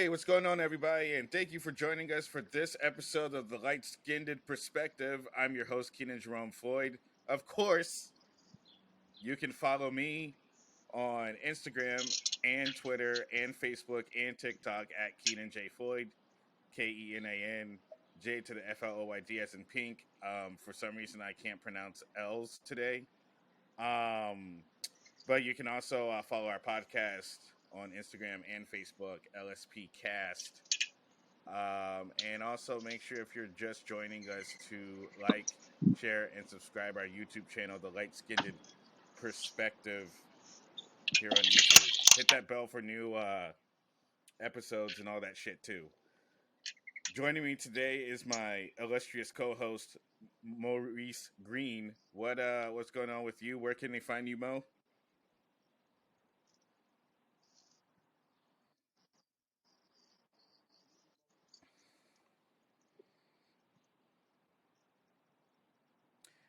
Hey, what's going on, everybody? And thank you for joining us for this episode of The Light Skinned Perspective. I'm your host, Kenan Jerome Floyd. Of course, you can follow me on Instagram and Twitter and Facebook and TikTok at Kenan J. Floyd, Kenan, J to the Floyd as in pink. For some reason, I can't pronounce L's today. But you can also follow our podcast on Instagram and Facebook, LSP Cast. And also make sure if you're just joining us to like, share, and subscribe our YouTube channel, The Light Skinned Perspective, here on YouTube. Hit that bell for new episodes and all that shit too. Joining me today is my illustrious co-host, Maurice Green. What's going on with you? Where can they find you, Mo?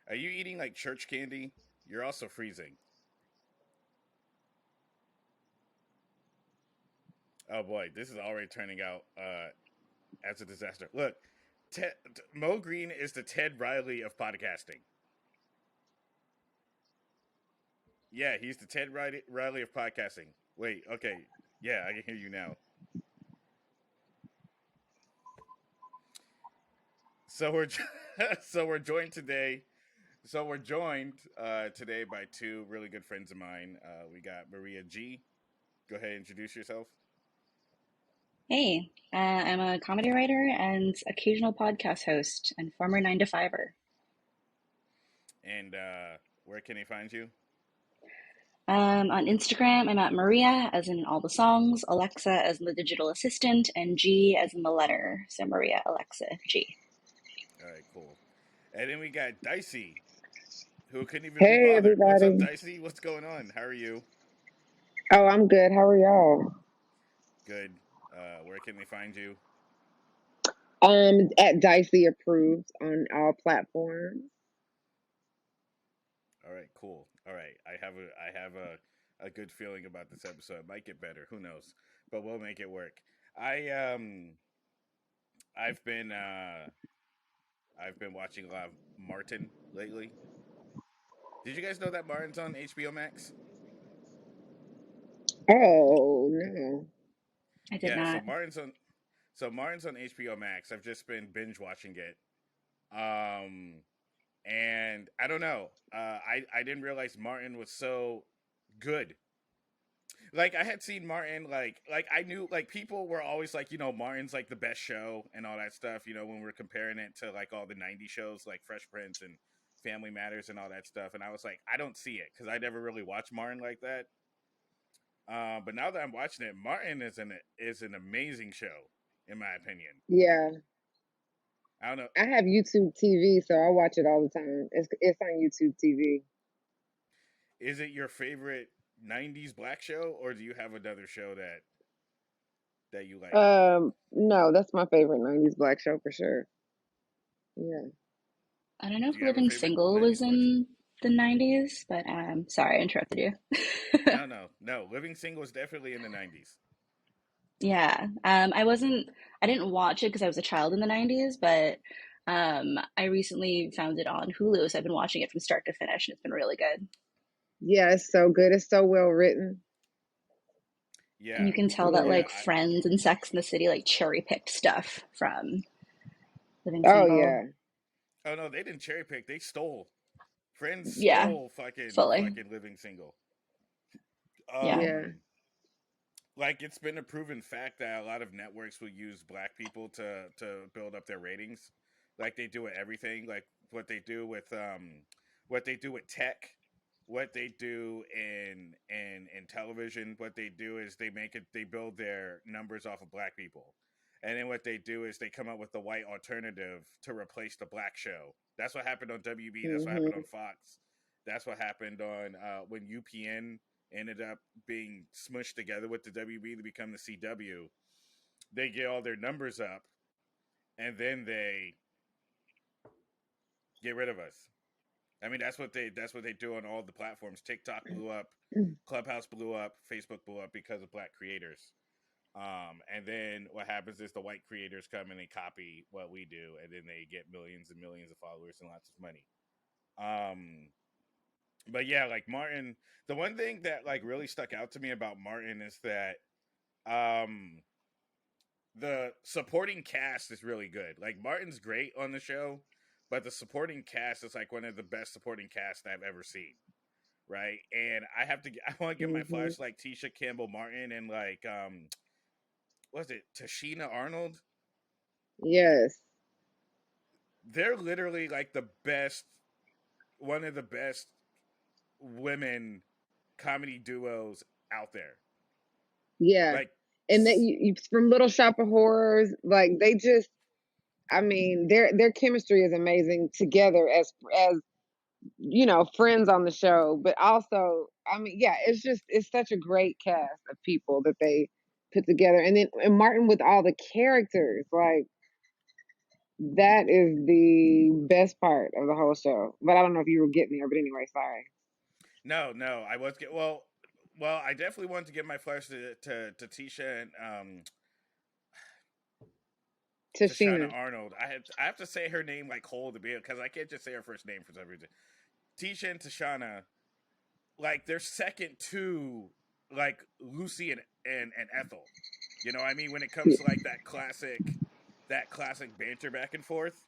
Are you eating like church candy? You're also freezing. Oh boy, this is already turning out as a disaster. Look, Mo Green is the Ted Riley of podcasting. Yeah, he's the Ted Riley of podcasting. Wait, okay. Yeah, I can hear you now. So we're so we're joined today. So we're joined today by two really good friends of mine. We got Maria G. Go ahead and introduce yourself. Hey, I'm a comedy writer and occasional podcast host and former 9 to 5er. And where can they find you? On Instagram, I'm at Maria, as in all the songs, Alexa, as in the digital assistant, and G, as in the letter. So Maria, Alexa, G. All right, cool. And then we got Dicey, who couldn't even be Hey bothered. What's up, everybody. Dicey? What's going on? How are you? Oh, I'm good. How are y'all? Good. Where can they find you? At Dicey approved on all platforms. All right, cool. All right, I have a good feeling about this episode. It might get better. Who knows? But we'll make it work. I I've been watching a lot of Martin lately. Did you guys know that Martin's on HBO Max? Oh no. I did Yeah, not. so Martin's on HBO Max. I've just been binge watching it. Um and I don't know. I didn't realize Martin was so good. Like I had seen Martin like I knew like people were always like, Martin's like the best show and all that stuff, when we're comparing it to like all the 90s shows like Fresh Prince and Family Matters and all that stuff, and I was like, I don't see it cuz I never really watched Martin like that. But now that I'm watching it, Martin is an amazing show in my opinion. Yeah. I don't know. I have YouTube TV, so I watch it all the time. It's on YouTube TV. Is it your favorite 90s black show or do you have another show that you like? No, that's my favorite 90s black show for sure. Yeah. I don't know Do if you have a Living favorite Single was 90s black show? in the 90s, but sorry, I interrupted you. No. Living Single is definitely in the 90s. Yeah, I didn't watch it because I was a child in the 90s, but I recently found it on Hulu, so I've been watching it from start to finish, and it's been really good. Yeah, it's so good. It's so well written. And Yeah, you can tell that Yeah. yeah. like Friends and Sex in the City like cherry picked stuff from Living Oh Single. yeah. Oh no, they didn't cherry pick. They stole. Friends Yeah, stole fully. fucking Living Single. Yeah. Yeah. Um, like it's been a proven fact that a lot of networks will use black people to build up their ratings. Like they do with everything. Like what they do with tech, what they do in television. What they do is they build their numbers off of black people. And then what they do is they come up with the white alternative to replace the black show. That's what happened on WB. That's what happened on Mhm. Fox. That's what happened on when UPN ended up being smushed together with the WB to become the CW. They get all their numbers up, and then they get rid of us. I mean, that's what they do on all the platforms. TikTok blew up, Clubhouse blew up, Facebook blew up because of black creators. And then what happens is the white creators come and they copy what we do, and then they get millions and millions of followers and lots of money. Um, but yeah, like Martin, the one thing that like really stuck out to me about Martin is that um, the supporting cast is really good. Like Martin's great on the show, but the supporting cast is like one of the best supporting casts I've ever seen. Right, and I want to give my Hmm. flowers to, like Tisha Campbell Martin and like was it Tashina Arnold? Yes. They're literally like the best, one of the best women comedy duos out there. Yeah. Like, And that you from Little Shop of Horrors, like they just, I mean, their chemistry is amazing together as friends on the show, but also, I mean, yeah, it's such a great cast of people that they put together, and Martin with all the characters, like that is the best part of the whole show. But I don't know if you were getting there, but anyway, sorry. no, I was get well, I definitely wanted to give my flowers to Tisha and Tashana Tashina. Arnold. I have to say her name like whole to be because I can't just say her first name for some reason. Tisha and Tashana, like they're second to like Lucy and Ethel. You know what I mean? When it comes to like that classic banter back and forth.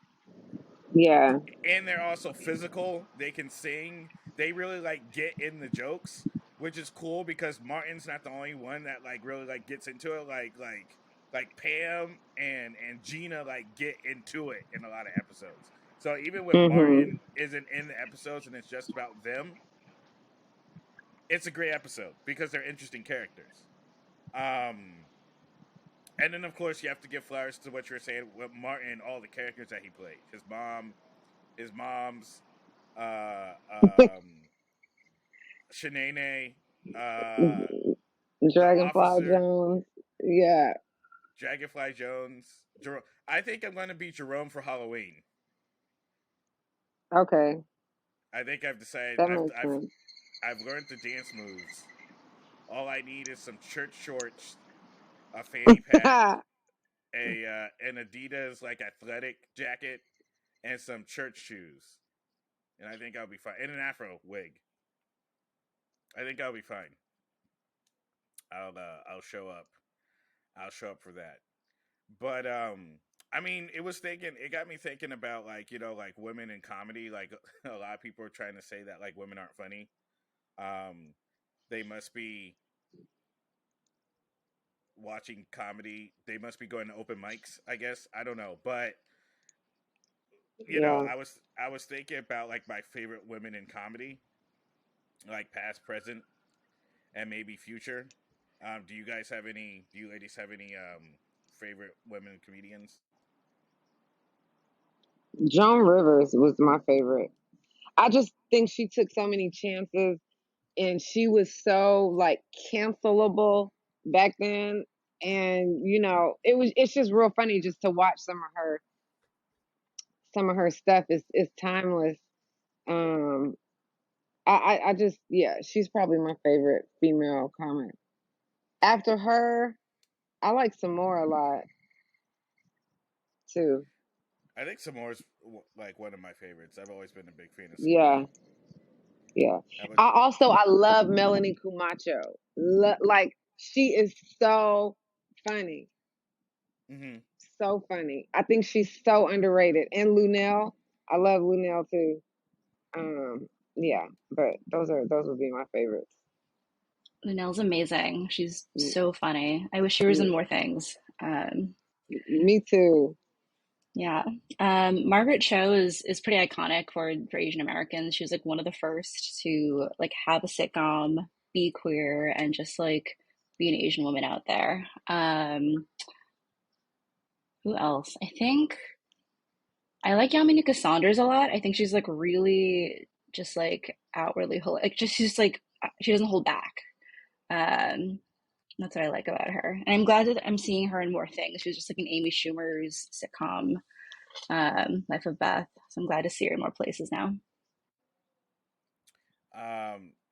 Yeah. And they're also physical. They can sing. They really like get in the jokes, which is cool because Martin's not the only one that like really like gets into it. Like Pam and Gina like get into it in a lot of episodes. So even when Mhm. Martin isn't in the episodes and it's just about them, it's a great episode because they're interesting characters. Um, and then of course you have to give flowers to what you were saying with Martin, all the characters that he played. His mom's, uh, um, Shanae, the Dragonfly officer, Jones. Yeah. Dragonfly Jones, Jerome. I think I'm gonna be Jerome for Halloween. Okay. I think I've decided. That makes sense. I've learned the dance moves. All I need is some church shorts, a fanny pack, an Adidas like athletic jacket, and some church shoes, and I think I'll be fine. And an afro wig. I think I'll be fine. I'll show up. I'll show up for that. But I mean, it got me thinking about like, like women in comedy. Like a lot of people are trying to say that like women aren't funny. Um they must be watching comedy. They must be going to open mics, I guess. I don't know. But Yeah. I was thinking about like my favorite women in comedy, like past, present, and maybe future. Do you ladies have any favorite women comedians? Joan Rivers was my favorite. I just think she took so many chances, and she was so like cancelable back then. And it's just real funny just to watch some of her stuff is timeless. Um I just, yeah, she's probably my favorite female comic. After her, I like some more a lot too. I think Samore's like one of my favorites. I've always been a big fan of Samore. Yeah, yeah. I was I love Melanie Camacho. Like she is so funny, hmm so funny. I think she's so underrated. And Lunel, I love Lunel too. Um, yeah, but those would be my favorites. Lunelle's amazing. She's Mm, so funny. I wish she was in mm, more things. Me too. Yeah. Margaret Cho is pretty iconic for Asian Americans. She was like one of the first to like have a sitcom, be queer, and just like be an Asian woman out there. Who else? I think I like Yamanika Saunders a lot. I think she's like really just like outwardly like just she's like she doesn't hold back. Um, that's what I like about her. And I'm glad that I'm seeing her in more things. She was just like in Amy Schumer's sitcom, Life of Beth. So I'm glad to see her in more places now.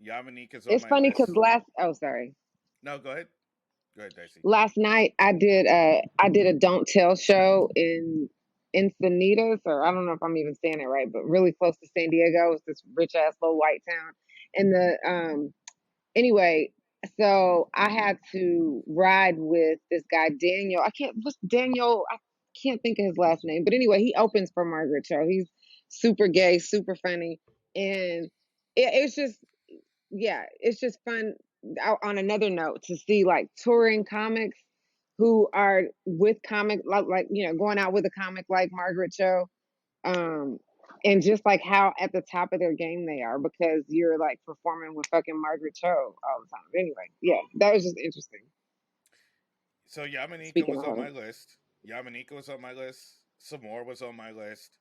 Yamanika's on It's my funny because list. oh, sorry. No, go ahead. Go ahead, Dicey. Last night I did a don't tell show in Encinitas, or I don't know if I'm even saying it right, but really close to San Diego. It's this rich ass little white town. And the anyway, so I had to ride with this guy Daniel. I can't think of his last name, but anyway, he opens for Margaret Cho. He's super gay, super funny, and it's just, yeah, it's just fun. On another note, to see like touring comics who are with comic, like going out with a comic like Margaret Cho, um, and just like how at the top of their game they are, because you're like performing with fucking Margaret Cho all the time. Anyway, yeah, that was just interesting. So Yamanika Speaking was of on her, my list. Yamanika was on my list. Samore was on my list.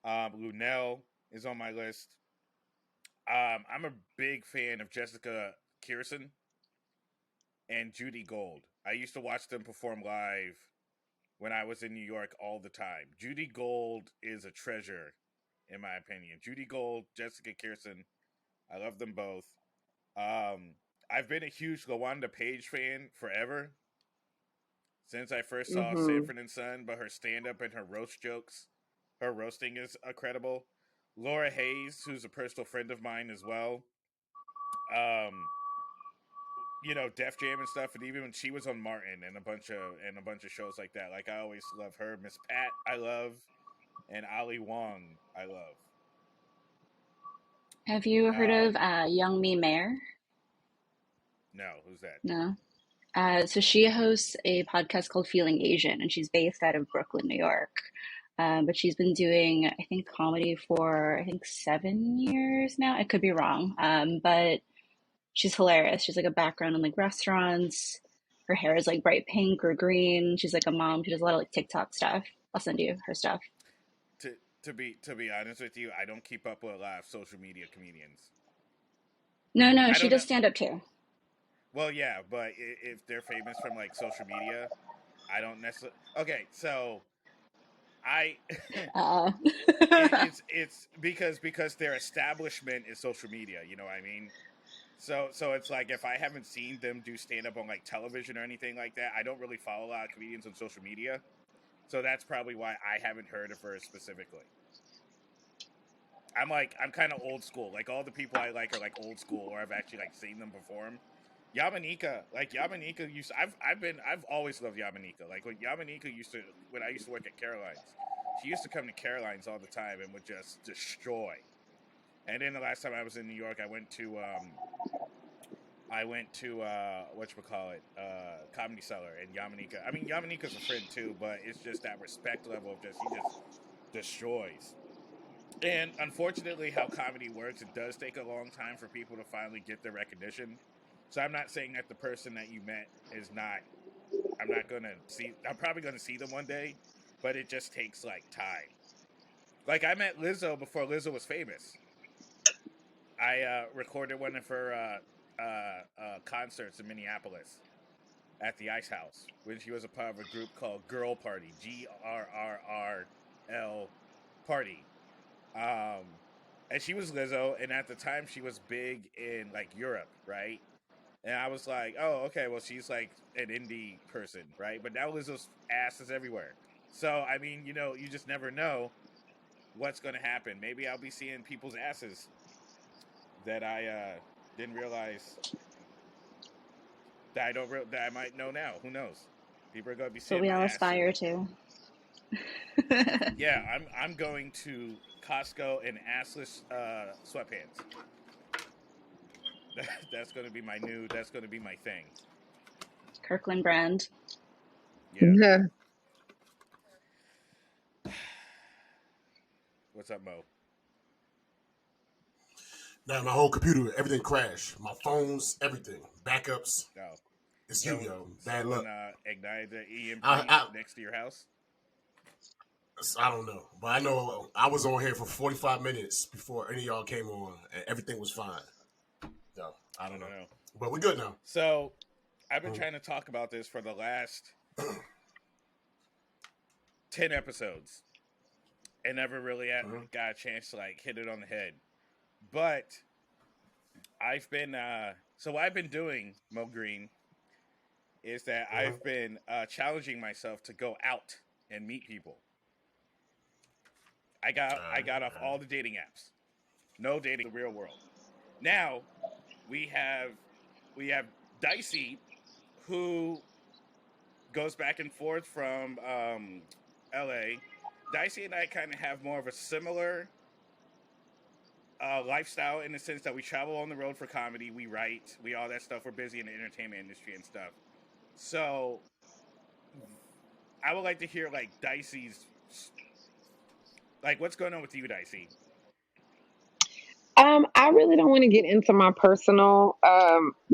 Lunel is on my list. I'm a big fan of Jessica Kirson and Judy Gold. I used to watch them perform live when I was in New York all the time. Judy Gold is a treasure, in my opinion. Judy Gold, Jessica Kirson, I love them both. I've been a huge LaWanda Page fan forever, since I first saw mm-hmm. Sanford and Son, but her stand up and her roast jokes, her roasting is incredible. Laura Hayes, who's a personal friend of mine as well. Um, Def Jam and stuff, and even when she was on Martin and a bunch of shows like that, like I always love her. Miss Pat, I love, and Ali Wong, I love. Have you heard Um, of Young Me Mayer? no, who's that? No. So she hosts a podcast called Feeling Asian, and she's based out of Brooklyn, New York. But she's been doing, I think, comedy for, I think, 7 years now. I could be wrong. But she's hilarious. She's like a background in like restaurants. Her hair is like bright pink or green. She's like a mom. She does a lot of like TikTok stuff. I'll send you her stuff. To to be honest with you, I don't keep up with a lot of social media comedians. No, no, I she don't know. does stand up too. Well, yeah, but if they're famous from like social media, I don't necessarily. Okay, so I Uh, it's because their establishment is social media. You know what I mean? So it's like if I haven't seen them do stand up on like television or anything like that, I don't really follow a lot of comedians on social media. So that's probably why I haven't heard of her specifically. I'm kind of old school. Like all the people I like are like old school, or I've actually like seen them perform. Yamanika used. I've always loved Yamanika. Like when I used to work at Caroline's, she used to come to Caroline's all the time and would just destroy. And then the last time I was in New York, I went to whatchamacallit, Comedy Cellar, and Yamanika. I mean, Yamanika's a friend too, but it's just that respect level of just he just destroys. And unfortunately, how comedy works, it does take a long time for people to finally get their recognition. So I'm not saying that the person that you met is not. I'm not gonna see. I'm probably gonna see them one day, but it just takes like time. Like I met Lizzo before Lizzo was famous. I recorded one of her concerts in Minneapolis at the Ice House when she was a part of a group called Girl Party, GRRRL Party. Um, and she was Lizzo, and at the time she was big in like Europe, right? And I was like, oh, okay, well she's like an indie person, right? But now Lizzo's ass is everywhere. So I mean, you just never know what's going to happen. Maybe I'll be seeing people's asses that I didn't realize that I might know now. Who knows? People are going to be That's what seeing we my all ass soon. aspire to. Yeah, I'm going to Costco in assless sweatpants. That's going to be my new. That's going to be my thing. Kirkland brand. Yeah. What's up, Mo? Now my whole computer, everything crashed. My phones, everything, backups. No. It's you, yo. Bad Someone luck. ignited the EMP I next to your house. I don't know, but I know I was on here for 45 minutes before any of y'all came on, and everything was fine. So I don't know, but we're good now. So I've been trying to talk about this for the last 10 episodes, and never really got a chance to like hit it on the head. But I've been so what I've been doing, Mo Green, is that I've been challenging myself to go out and meet people. I got off all the dating apps. No dating in the real world. Now we have Dicey, who goes back and forth from LA. Dicey and I kind of have more of a similar lifestyle in the sense that we travel on the road for comedy, we write, we all that stuff. We're busy in the entertainment industry and stuff. So I would like to hear like Dicey's, like what's going on with you, Dicey? I really don't want to get into my personal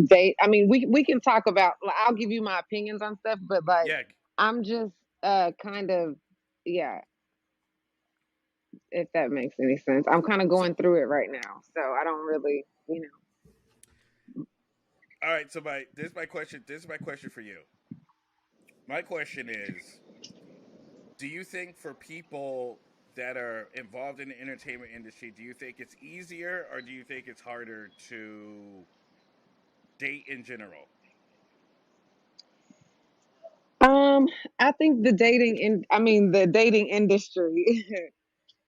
date. I mean, we can talk about. I'll give you my opinions on stuff, but like, Yeah. I'm just kind of, yeah. If that makes any sense, I'm kind of going through it right now, so I don't really, All right. So this is my question. This is my question for you. My question is, do you think for people that are involved in the entertainment industry, do you think it's easier or do you think it's harder to date in general? I think the dating industry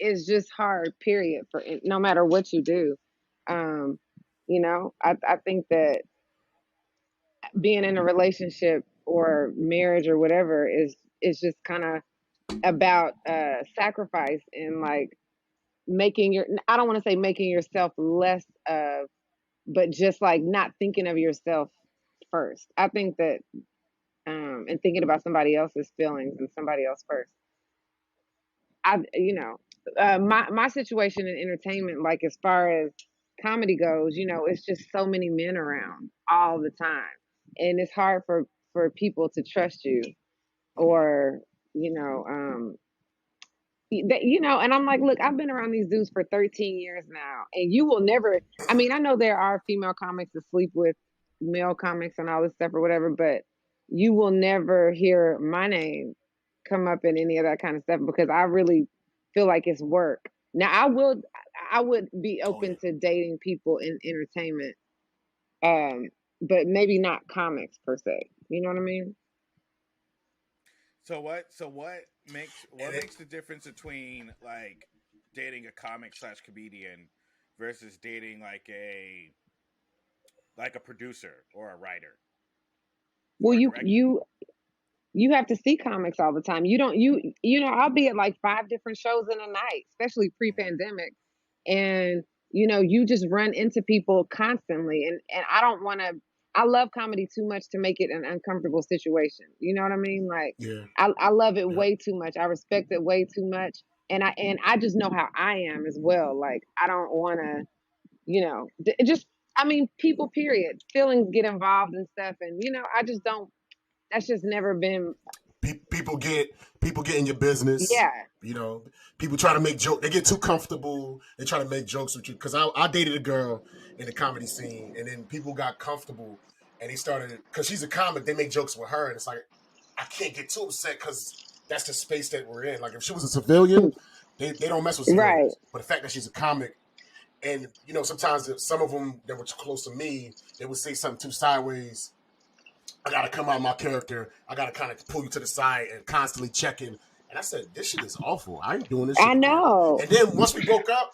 is just hard, period, for no matter what you do. Um, I think that being in a relationship or marriage or whatever is just kind of about sacrifice and like I don't want to say making yourself less of, but just like not thinking of yourself first. I think that and thinking about somebody else's feelings and somebody else first. My situation in entertainment, like as far as comedy goes, it's just so many men around all the time, and it's hard for people to trust you, or and I'm like, look, I've been around these dudes for 13 years now, and you will never. I mean, I know there are female comics that sleep with male comics and all this stuff or whatever, but you will never hear my name come up in any of that kind of stuff because I really feel like it's work. Now, I would be open to dating people in entertainment, but maybe not comics per se. You know what I mean? So what makes the difference between like dating a comic slash comedian versus dating like a producer or a writer? Well, you have to see comics all the time. You don't I'll be at like 5 different shows in a night, especially pre-pandemic, and you just run into people constantly, and I don't want to. I love comedy too much to make it an uncomfortable situation. You know what I mean? Like, yeah, I love it way too much. I respect it way too much, and I just know how I am as well. Like, I don't want to, just. I mean, people. Period. Feelings get involved and stuff, and I just don't. That's just never been. people get in your business. Yeah. People try to make jokes. They get too comfortable. They try to make jokes with you. Because I dated a girl in the comedy scene, and then people got comfortable, and they started, because she's a comic, they make jokes with her, and it's like, I can't get too upset because that's the space that we're in. Like, if she was a civilian, they don't mess with Right. civilians. But the fact that she's a comic, and sometimes some of them that were too close to me, they would say something too sideways. I gotta come out of my character. I gotta kind of pull you to the side and constantly checking. And I said, this shit is awful. I ain't doing this shit I again. know. And then once we broke up,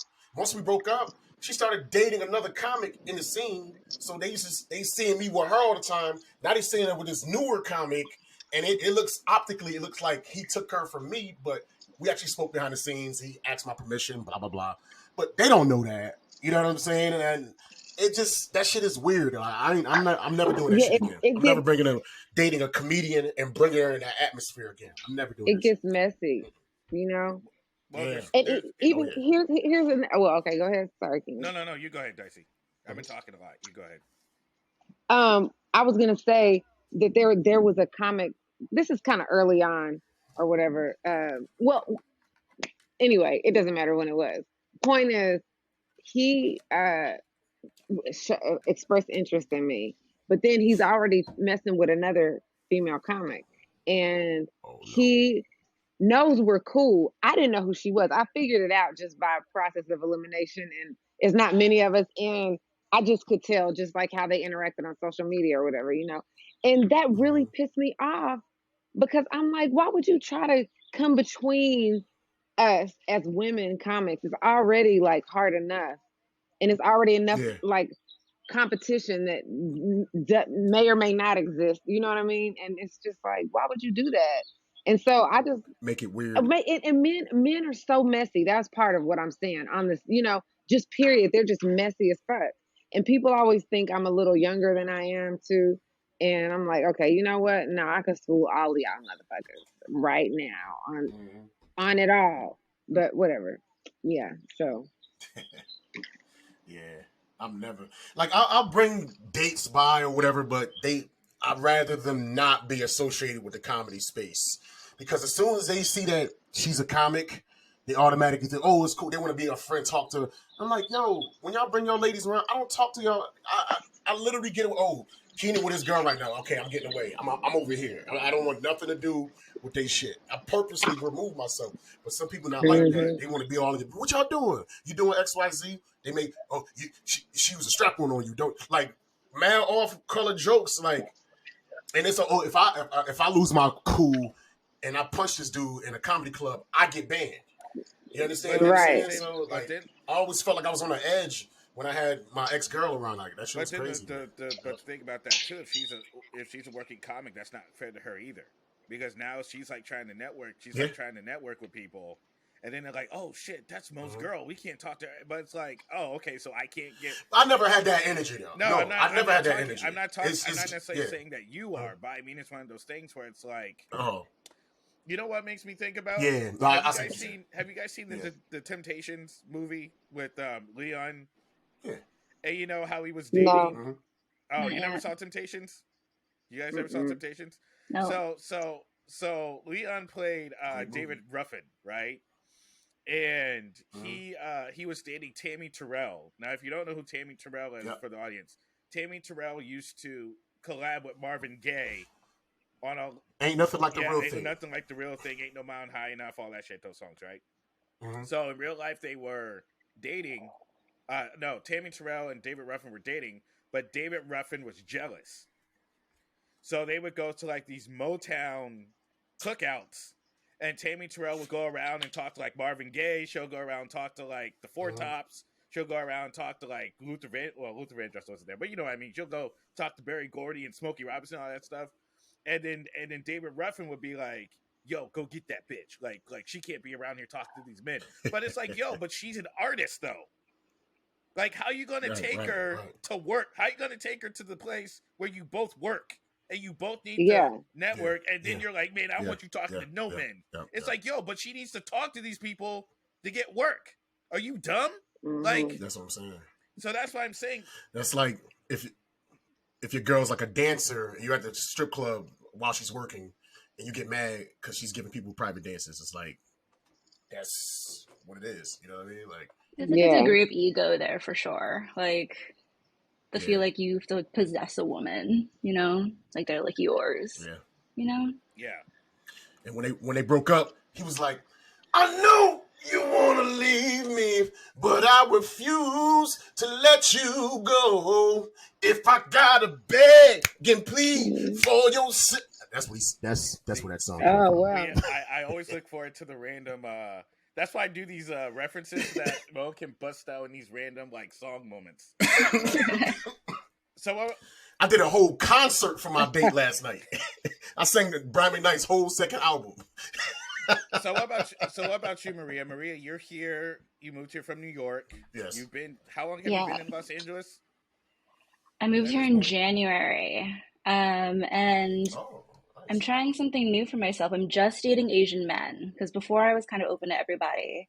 she started dating another comic in the scene. So they seeing me with her all the time. Now they seeing her with this newer comic, and it looks optically, it looks like he took her from me, but we actually spoke behind the scenes. He asked my permission, blah blah blah. But they don't know that. You know what I'm saying? And it just, that shit is weird. I'm never doing that shit again. I'm never dating a comedian and bringing her in that atmosphere again. I'm never doing it that gets shit. messy, Well, Yeah. even here's an well, okay, go ahead. Sorry, Kenan. No, you go ahead, Dicey. I've been talking a lot. You go ahead. I was gonna say that there was a comic. This is kind of early on or whatever. Well, anyway, it doesn't matter when it was. Point is, he expressed interest in me, but then he's already messing with another female comic, and he knows we're cool. I didn't know who she was. I figured it out just by process of elimination, and it's not many of us, and I just could tell just like how they interacted on social media or whatever, And that really Mhm. pissed me off because I'm like, why would you try to come between us as women comics? It's already like hard enough. And it's already enough Yeah, like competition that may or may not exist. You know what I mean? And it's just like, why would you do that? And so I just make it weird. and men are so messy. That's part of what I'm saying on this. Just period. They're just messy as fuck. And people always think I'm a little younger than I am too. And I'm like, okay, you know what? No, I can school all of y'all motherfuckers right now Mhm. on it all. But whatever. Yeah. So Yeah, I'm never like I'll bring dates by or whatever, but I'd rather them not be associated with the comedy space because as soon as they see that she's a comic, they automatically think, oh, it's cool. They want to be a friend, talk to her. I'm like, no, when y'all bring y'all ladies around, I don't talk to y'all. I literally get, oh, Kenan with his girl right now. Okay, I'm getting away. I'm over here. I don't want nothing to do with they shit. I purposely remove myself. But some people not like that. mhm. They want to be all in it. What y'all doing? You doing XYZ? They may, oh, she was a strap on you. Don't like man off color jokes like, and it's oh if I lose my cool and I punch this dude in a comedy club, I get banned. You understand But what I'm then at the Right. saying? same, So but like, then I always felt like I was on the edge when I had my ex girl around. Like that shit But was then crazy, man. but the thing about that too, if she's a working comic, that's not fair to her either, because now she's like trying to network. She's Yeah. like trying to network with people, and then they're like, "Oh shit, that's Mo's Mm-hmm. girl. We can't talk to her." But it's like, "Oh, okay, so I can't get." I never had that energy though. No, I'm No, not. I I'm never not had that talking. I'm energy. not talking. I'm not It's necessarily yeah. saying that you are, but I mean it's one of those things where it's like, Oh you know what makes me think about? yeah. No, I see what you're saying. Have you guys seen Yeah. the Temptations movie with Leon? Yeah. And you know how he was No. dating. Mm-hmm. Oh, Not you never yet. saw Temptations? You guys ever saw Mm-mm. Temptations? No. So Leon played Great David movie. Ruffin, right? And Mm-hmm. he was dating Tammy Terrell. Now, if you don't know who Tammy Terrell is Yep. for the audience, Tammy Terrell used to collab with Marvin Gaye on a Ain't nothing like the yeah, real ain't thing. nothing like the real thing, ain't no mountain high enough, all that shit, those songs, right? Mm-hmm. So in real life, they were dating. No, Tammy Terrell and David Ruffin were dating, but David Ruffin was jealous. So they would go to like these Motown cookouts, and Tammy Terrell would go around and talk to like Marvin Gaye. She'll go around and talk to like the Four Mm-hmm. Tops. She'll go around and talk to like Luther Van. Well, Luther Vandross wasn't there, but you know what I mean. She'll go talk to Barry Gordy and Smokey Robinson, all that stuff. And then David Ruffin would be like, "Yo, go get that bitch. Like she can't be around here talking to these men." But it's like, yo, but she's an artist though. Like, how you gonna Right. take Right. her Right. to work? How you gonna take her to the place where you both work and you both need to Yeah. Yeah. network? And then Yeah. you're like, man, I Yeah. want you talking Yeah. to no Yeah. men. Yeah. It's Yeah. like, yo, but she needs to talk to these people to get work. Are you dumb? Mm-hmm. Like, That's what I'm saying. so that's why I'm saying, That's like if your girl's like a dancer and you're at the strip club while she's working and you get mad because she's giving people private dances. It's like that's what it is. You know what I mean? Like There's like a Yeah. degree of ego there for sure. Like the feel yeah, like you have to like, possess a woman, you know? Like they're like yours, yeah. you know? yeah, And when they broke up, he was like, I know you wanna leave me, but I refuse to let you go. If I gotta beg and plead Mhm. for your that's what that's see, where that song see, came Oh from. wow. I always look forward to the random. That's why I do these references that Mo can bust out in these random like song moments. So I did a whole concert for my date last night. I sang the Brian McKnight's whole second album. So what about you, Maria? Maria, you're here. You moved here from New York. Yes. You've been. How long have you Yeah. been in Los Angeles I moved at here this in point? January. And Oh, I'm nice. trying something new for myself. I'm just dating Asian men because before I was kind of open to everybody.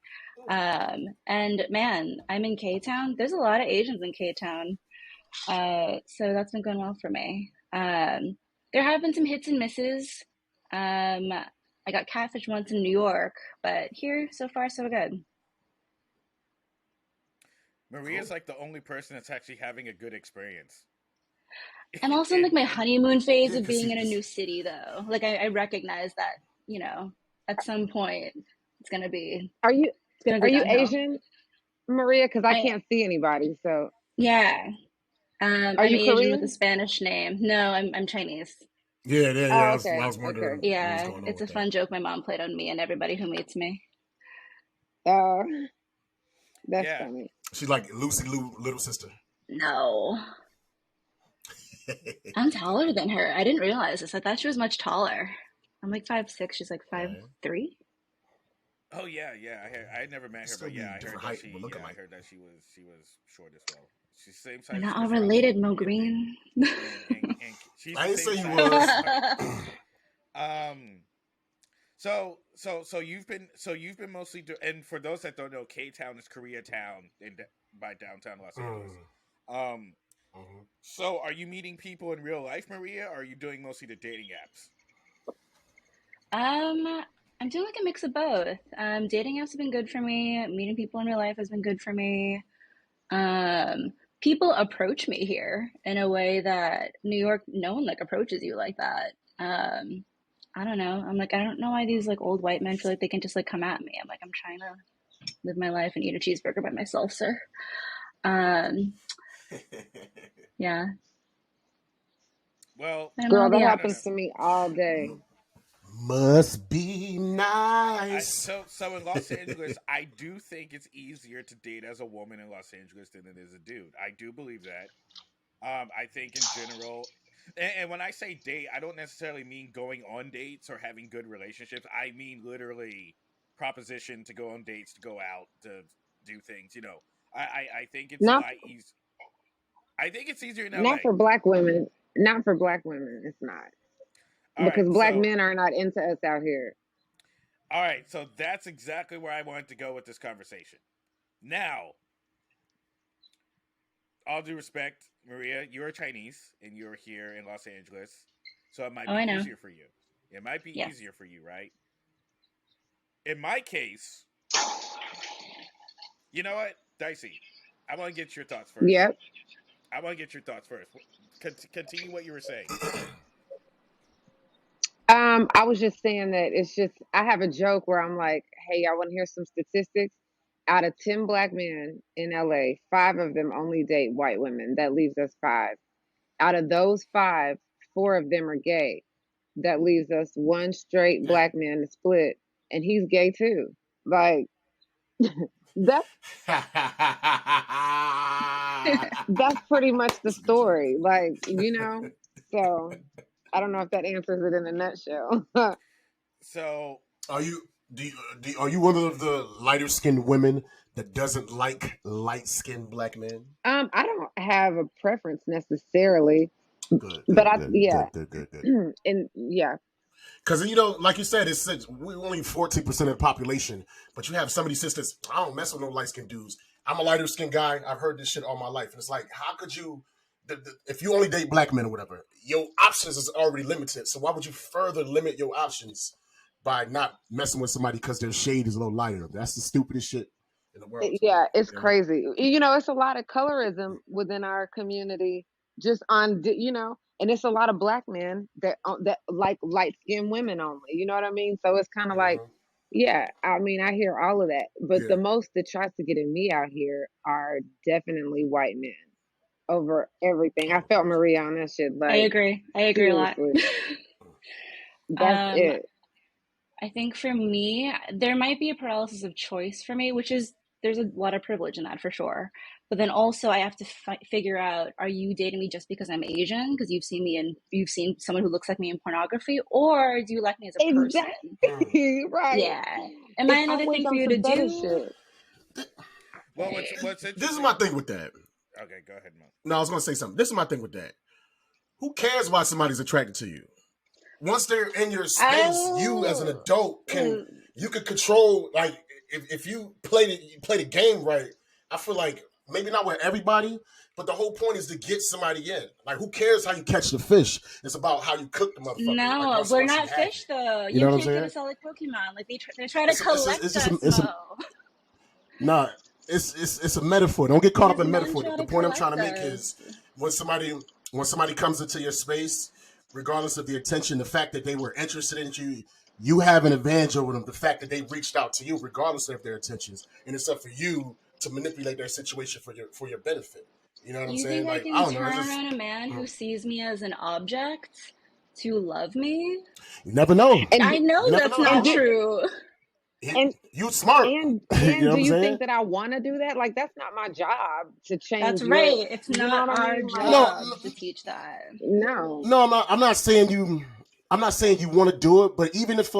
And man, I'm in K Town. There's a lot of Asians in K Town. So that's been going well for me. There have been some hits and misses. Um, I got catfish once in New York, but here so far so good. Maria's Cool. like the only person that's actually having a good experience. I'm also in like and my and honeymoon phase Yeah, of because being he in a new just city though. Like I recognize that, you know, at some point it's gonna be Are you it's gonna are go you downhill. Asian, Maria? Because I I can't see anybody. So yeah. Are I'm you Asian with a Korean? Spanish name. No, I'm Chinese. Yeah. Oh, I okay, was wondering okay. what was Yeah, going on it's with a that. fun joke my mom played on me and everybody who meets me. Uh, that's Yeah. funny. She's like Lucy Lou, little sister. No, I'm taller than her. I didn't realize this. I thought she was much taller. I'm like 5'6". She's like five Right. three. Oh yeah, yeah. I had never met her, Still but be yeah, I heard different that height, she. but look Yeah, I alike. heard that she was short as well. She's the same We're size as not all Chris Rock, related, Mo and Green. she's I the didn't same say you size as Kevin was. Hart. Um. So you've been mostly and for those that don't know, K Town is Koreatown by downtown Los Angeles. Mm, Um. mhm. So are you meeting people in real life, Maria, or are you doing mostly the dating apps? Um, I'm doing like a mix of both. Dating apps have been good for me. Meeting people in real life has been good for me. Um, People approach me here in a way that New York, no one like approaches you like that. I don't know. I'm like, I don't know why these like old white men feel like they can just like come at me. I'm like, I'm trying to live my life and eat a cheeseburger by myself, sir. Um, yeah, Well, I don't know Girl, the that I don't know. happens to me all day. Must be I nice. so in Los Angeles, I do think it's easier to date as a woman in Los Angeles than it is a dude. I do believe that. I think in general, and when I say date, I don't necessarily mean going on dates or having good relationships. I mean literally proposition to go on dates, to go out, to do things. I think it's a Not lot easier. I think it's easier in not LA. for black women. Not for black women. It's not All right, because black so men are not into us out here. so that's exactly where I wanted to go with this conversation. Now, all due respect, Maria, you're Chinese and you're here in Los Angeles, so it might Oh, be I know. easier for you. It might be Yes. easier for you, right? In my case, you know what, Dicey, I want to get your thoughts first. Yep. I want to get your thoughts first. Continue what you were saying. I was just saying that it's just I have a joke where I'm like, hey, y'all want to hear some statistics? Out of 10 black men in LA, five of them only date white women. That leaves us five. Out of those five, four of them are gay. That leaves us one straight Damn. black man to split, and he's gay too. Like that's that's pretty much the It's a good joke. story. So I don't know if that answers it in a nutshell. So, Are you are you one of the lighter skinned women that doesn't like light skinned black men? I don't have a preference necessarily, Good, but good, good, yeah, good, good, good, good. and yeah, Because like you said, we're only 14% of the population, but you have some of these sisters. I don't mess with no light skinned dudes. I'm a lighter skinned guy. I've heard this shit all my life, and it's like, how could you? If you only date black men or whatever, your options is already limited. So why would you further limit your options by not messing with somebody because their shade is a little lighter? That's the stupidest shit in the world to me. yeah, it's You know? crazy. It's a lot of colorism within our community, just and it's a lot of black men that like light skinned women only. You know what I mean? So it's kind of like, Mhm. yeah, I mean, I hear all of that, but Yeah. the most that tries to get in me out here are definitely white men over everything. I Oh, felt gotcha. Maria on that shit, I like agree. I agree a lot. seriously. That's Um, it. I think for me, there might be a paralysis of choice for me, which is there's a lot of privilege in that for sure. But then also I have to figure out, are you dating me just because I'm Asian? Because you've seen someone who looks like me in pornography, or do you like me as a person? Mm. Exactly right. Yeah. Am I It's another always thing for on you to some better do? shit. well, what's This is interesting? my thing with that. Okay, go ahead, Mo. No, I was gonna say something. This is my thing with that. Who cares why somebody's attracted to you? Once they're in your space, you as an Oh, adult mm, can control. Like if you play the game right, I feel like maybe not with everybody, but the whole point is to get somebody in. Like who cares how you catch the fish? It's about how you cook the motherfucker. Like No, we're once you not have fish it, though. you You know what I'm can't get saying? us all like Pokemon. Like they try to collect Just us, Mo. nah. It's a metaphor. Don't get caught up These in men metaphor. try The to point I'm trying to collect make us. is when somebody when somebody comes into your space, regardless of the attention, the fact that they were interested in you, you have an advantage over them. The fact that they reached out to you, regardless of their intentions, and it's up for you to manipulate their situation for your benefit. You know what I'm You saying? think I Like, can I don't know. It's turn just around a man who mm, sees me as an object to love me? you never know. And I know You never that's know. I not and don't do know. true. and You smart. You and know what do I'm you think saying? that I want to do that? Like, that's not my job to That's change your, right. It's you know not what I our mean? Like, No, job to teach that. no. no, I'm not. I'm not saying you. I'm not saying you want to do it, but even if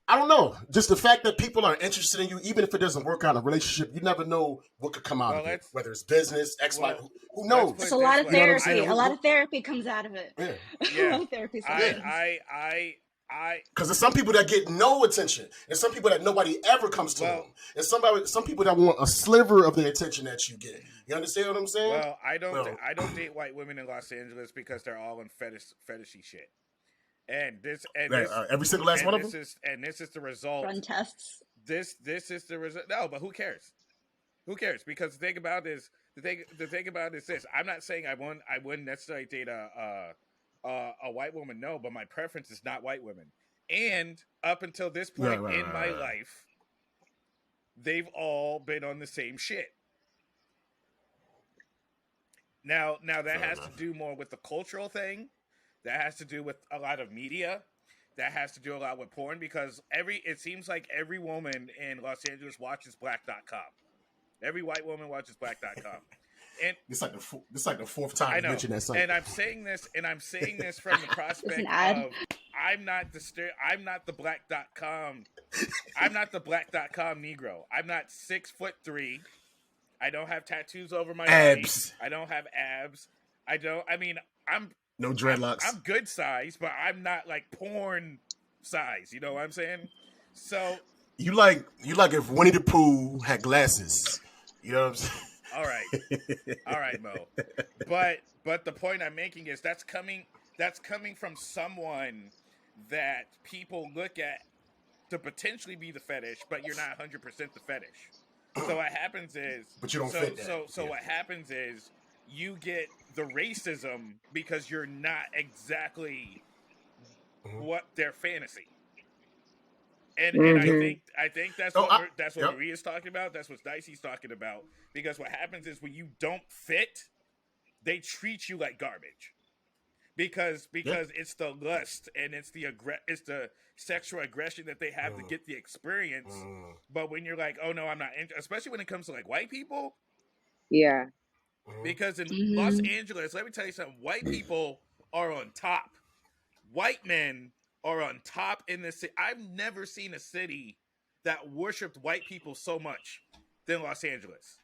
I don't know. Just the fact that people are interested in you, even if it doesn't work out in a relationship, you never know what could come out Well, of it. let's Whether it's business, X, Y, well, who let's put It's knows? a it lot this of You know way. what I'm therapy. saying? A lot of therapy comes out of it. Yeah, A Yeah, lot of therapy I, yeah. sessions. I, I, I. Because there's some people that get no attention, and some people that nobody ever comes to Well, them, and some people that want a sliver of the attention that you get. You understand what I'm saying? well, So, I don't date white women in Los Angeles because they're all in fetishy shit. And this, and this, every single last one of them. and this is the result. Run tests. This is the result. No, but who cares? Who cares? Because the thing about it is the thing about it is this. I'm not saying I wouldn't necessarily date a white woman. No, but my preference is not white women. And up until this Right, point right, in right, my right. life, they've all been on the same shit. Now that Fair has to enough. do more with the cultural thing. That has to do with a lot of media. That has to do a lot with porn because it seems like every woman in Los Angeles watches black.com. Every white woman watches black.com. And This like the fourth time I you know. mentioned that site. And I'm saying this from the It's an prospect ad. of I'm not the black.com. I'm not the black.com Negro. I'm not 6'3". I don't have tattoos over my body. Abs, I don't have abs. I mean, I'm no dreadlocks. I'm good size, but I'm not like porn size. You know what I'm saying? So, You like if Winnie the Pooh had glasses. You know what all right, I'm Mo. But the point I'm making is that's coming from someone that people look at to potentially be the fetish, but you're not 100% the fetish. So what happens is but you don't fit that. so Yeah. what happens is you get the racism because you're not exactly Mhm. what their fantasy. And Yep. I think Oh, that's what yep. Maria's talking about. That's what Dicey's talking about. Because what happens is when you don't fit, they treat you like garbage. Yeah. Because it's the lust and it's the sexual aggression that they have to Mm, get the experience. mm, But when you're like, oh no, I'm not, especially when it comes to like white people, Yeah. mhm. because in Los Hmm. Angeles, let me tell you something: white people are on top. White men are on top in this city. I've never seen a city that worshipped white people so much than Los Angeles.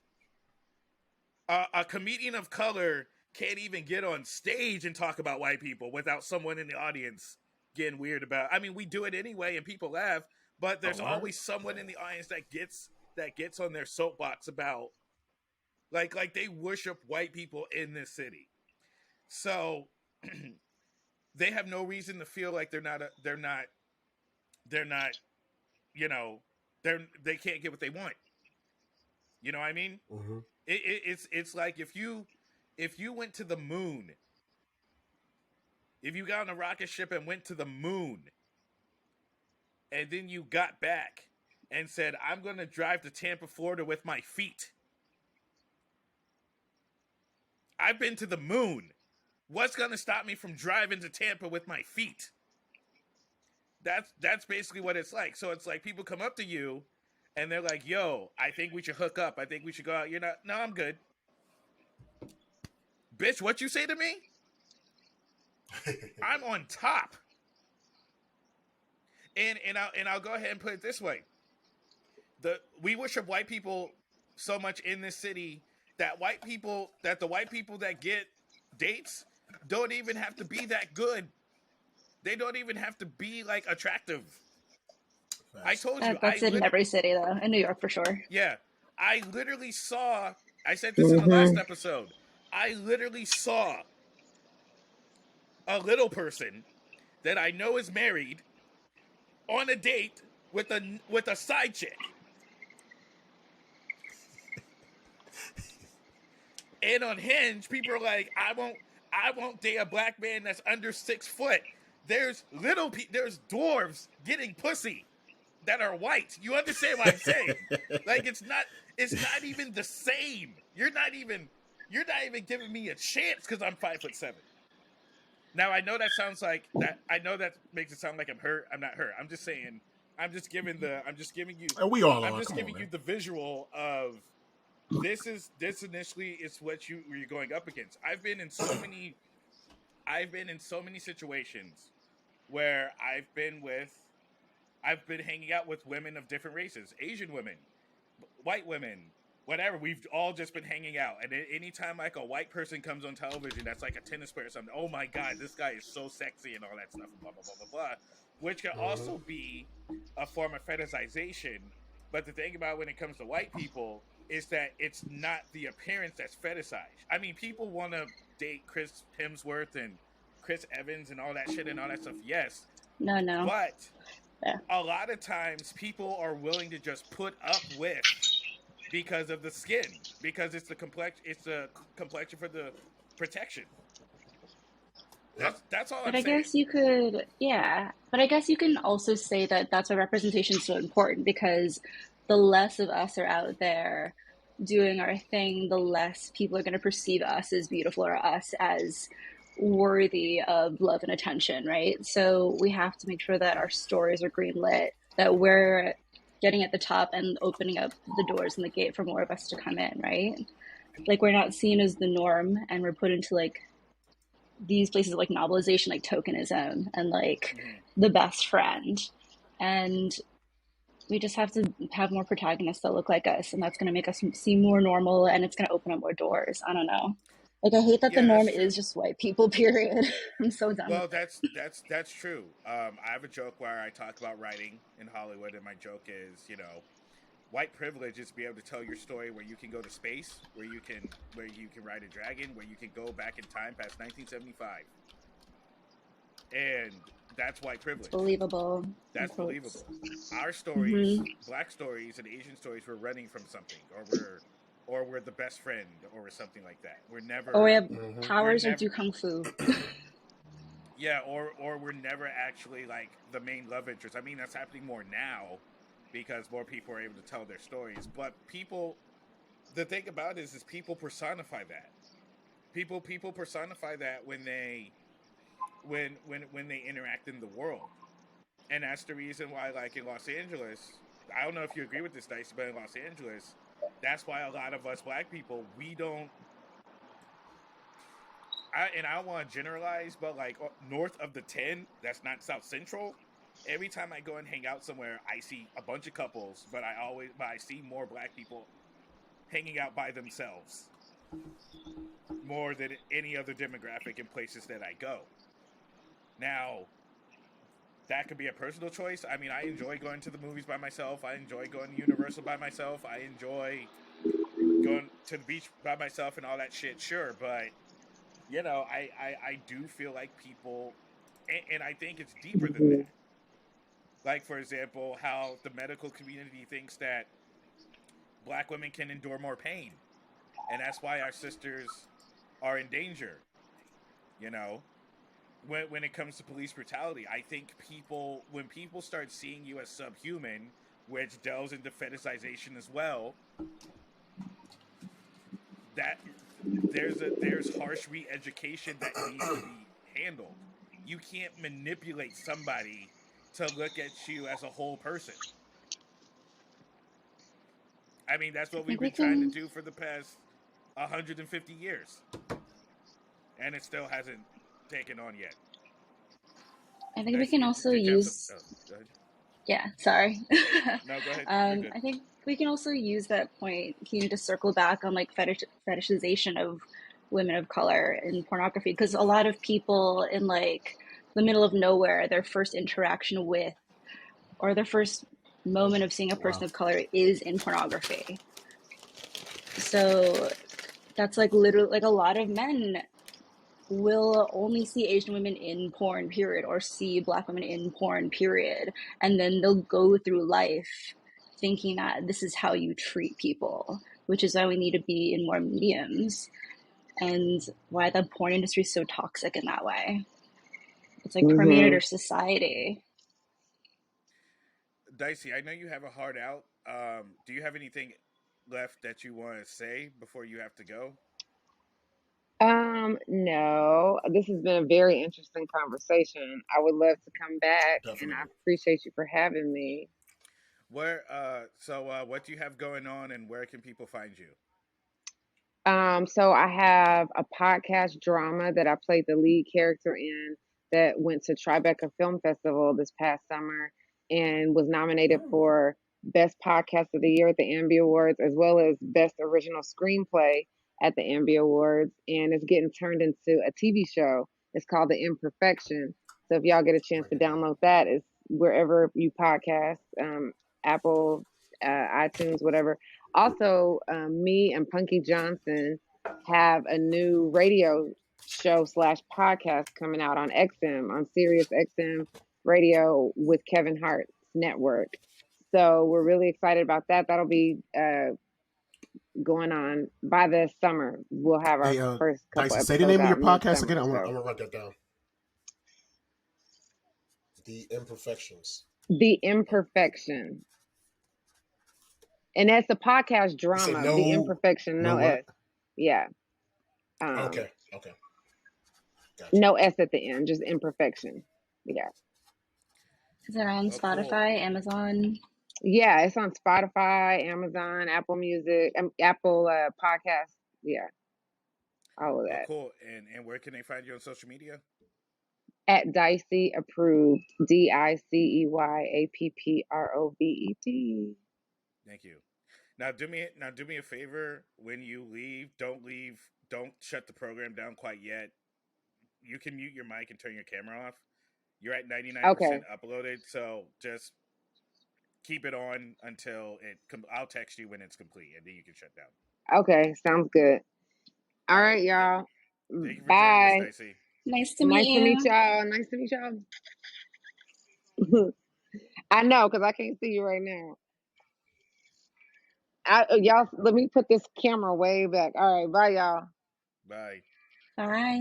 A comedian of color can't even get on stage and talk about white people without someone in the audience getting weird about. I mean, we do it anyway, and people laugh, but Oh, there's word? always someone in the audience that gets on their soapbox about like they worship white people in this city. So they have no reason to feel like they're not you know they can't get what they want. You know what I mean? Mm-hmm. It's like if you went to the moon, if you got on a rocket ship and went to the moon, and then you got back and said, "I'm going to drive to Tampa, Florida with my feet." I've been to the moon. What's going to stop me from driving to Tampa with my feet? That's basically what it's like. So it's like people come up to you and they're like, "Yo, I think we should hook up. I think we should go out." You're not. No, I'm good. Bitch, what you say to me? I'm on top. And I'll go ahead and put it this way. We worship white people so much in this city that the white people that get dates don't even have to be that good. They don't even have to be like attractive. I Facts. told you, That's it in every city, though. In New York, for sure. yeah, I literally saw. I said this in the last Hmm. episode. I literally saw a little person that I know is married on a date with a side chick. And on Hinge, people are like, I won't date a black man that's under 6 foot. There's there's dwarves getting pussy that are white. You understand what I'm saying? Like it's not even the same. You're not even You're not even giving me a chance because I'm 5'7". Now I know that sounds like that. I know that makes it sound like I'm hurt. I'm not hurt. I'm just saying. I'm just giving the. I'm just giving you. And we all I'm are. just Come on, giving you man. the visual of this initially is what you're going up against. I've been in so many situations where I've been hanging out with women of different races, Asian women, white women, whatever. We've all just been hanging out, and anytime like a white person comes on television, that's like a tennis player or something. Oh my god, this guy is so sexy and all that stuff, and blah blah blah blah blah. Which can Mm-hmm. also be a form of fetishization. But the thing about when it comes to white people is that it's not the appearance that's fetishized. I mean, people want to date Chris Hemsworth and Chris Evans and all that shit and all that stuff. Yes, No. but Yeah. a lot of times people are willing to just put up with because of the skin, because it's the complexion for the protection. Yep. That's all But I'm I saying. guess you could, yeah. But I guess you can also say that that's why representation is so important because the less of us are out there doing our thing, the less people are going to perceive us as beautiful or us as worthy of love and attention, right? So we have to make sure that our stories are greenlit, that we're getting at the top and opening up the doors and the gate for more of us to come in, right? Like we're not seen as the norm and we're put into like these places like novelization, like tokenism and like Mm-hmm. the best friend. And we just have to have more protagonists that look like us, and that's going to make us seem more normal and it's going to open up more doors. I don't know. Like, I hate that the Yeah, norm that's is true. just white people, period. I'm so done with Well, it. that's true. I have a joke where I talk about writing in Hollywood, and my joke is, white privilege is to be able to tell your story where you can go to space, where you can ride a dragon, where you can go back in time past 1975, and that's white It's privilege. believable, in That's quotes. believable. Our stories, Hmm. black stories and Asian stories, we're running from something, or we're the best friend, or we're something like that. Or we have Mm-hmm. We're powers or never, do kung fu. yeah, or we're never actually like the main love interest. I mean, that's happening more now because more people are able to tell their stories. But the thing about it is people personify that. People personify that when they interact in the world, and that's the reason why, like in Los Angeles, I don't know if you agree with this, Dicey, but in Los Angeles, that's why a lot of us black people we don't. I don't want to generalize, but like north of the 10, that's not South Central. Every time I go and hang out somewhere, I see a bunch of couples, but I see more black people hanging out by themselves more than any other demographic in places that I go. Now, that could be a personal choice. I mean, I enjoy going to the movies by myself. I enjoy going to Universal by myself. I enjoy going to the beach by myself and all that shit. Sure, but I do feel like people, and I think it's deeper than Mhm. that. Like, for example, how the medical community thinks that black women can endure more pain, and that's why our sisters are in danger. You know, when it comes to police brutality, I think when people start seeing you as subhuman, which delves into fetishization as well, that there's harsh re-education that needs to be handled. You can't manipulate somebody to look at you as a whole person. I mean, that's I what we've think we been trying to can, do for the past 150 years, and it still hasn't taken on yet. I think we Dicey, can also did you have some? use, Oh, go ahead. yeah, sorry. No, go ahead. You're good. I think we can also use that point, Keen, to circle back on like fetishization of women of color in pornography, because a lot of people in like the middle of nowhere, their first interaction with or their first moment of seeing a Wow. person of color is in pornography. So that's like literally like a lot of men will only see Asian women in porn, period, or see black women in porn, period. And then they'll go through life thinking that this is how you treat people, which is why we need to be in more mediums and why the porn industry is so toxic in that way. It's like permeated Mhm. our society. Dicey, I know you have a heart out. Do you have anything left that you want to say before you have to go? No, this has been a very interesting conversation. I would love to come back, and I Definitely. appreciate you for having me. What do you have going on, and where can people find you? So I have a podcast drama that I played the lead character in that went to Tribeca Film Festival this past summer and was nominated Oh, for Best Podcast of the Year at the Ambie Awards, as well as Best Original Screenplay at the Ambie Awards. And it's getting turned into a TV show. It's called The Imperfection. So if y'all get a chance write to that down. download that, it's wherever you podcast, Apple, iTunes, whatever. Also, me and Punky Johnson have a new radio show slash podcast coming out on XM, on Sirius XM radio with Kevin Hart's network. So we're really excited about that. That'll be going on by the summer. We'll have our Hey, first couple Dicey, say the episodes name of your out podcast again. midsummer. I'm So gonna write that down. The Imperfections. The Imperfection. And that's a podcast You said drama. The no, Imperfection, no no what? S. Yeah. Okay, okay, gotcha. No S at the end, just Imperfection. Yeah. Is it on Oh, cool. Spotify, Amazon? Yeah, it's on Spotify, Amazon, Apple Music, Apple Podcasts. Yeah, all of Oh, that. cool. And where can they find you on social media? At Dicey Approved, DICEYAPPROVED. Thank you. Now do me a favor. When you leave, don't leave. Don't shut the program down quite yet. You can mute your mic and turn your camera off. You're at 99% Okay, uploaded, so just keep it on until I'll text you when it's complete, and then you can shut down. okay, sounds good. All All right. right, y'all. Thank you for joining us, Bye. Dicey. Nice to Nice meet to meet you. y'all. Nice to meet y'all. I know, because I can't see you right now. Y'all, let me put this camera way back. All right, bye, y'all. Bye. Bye.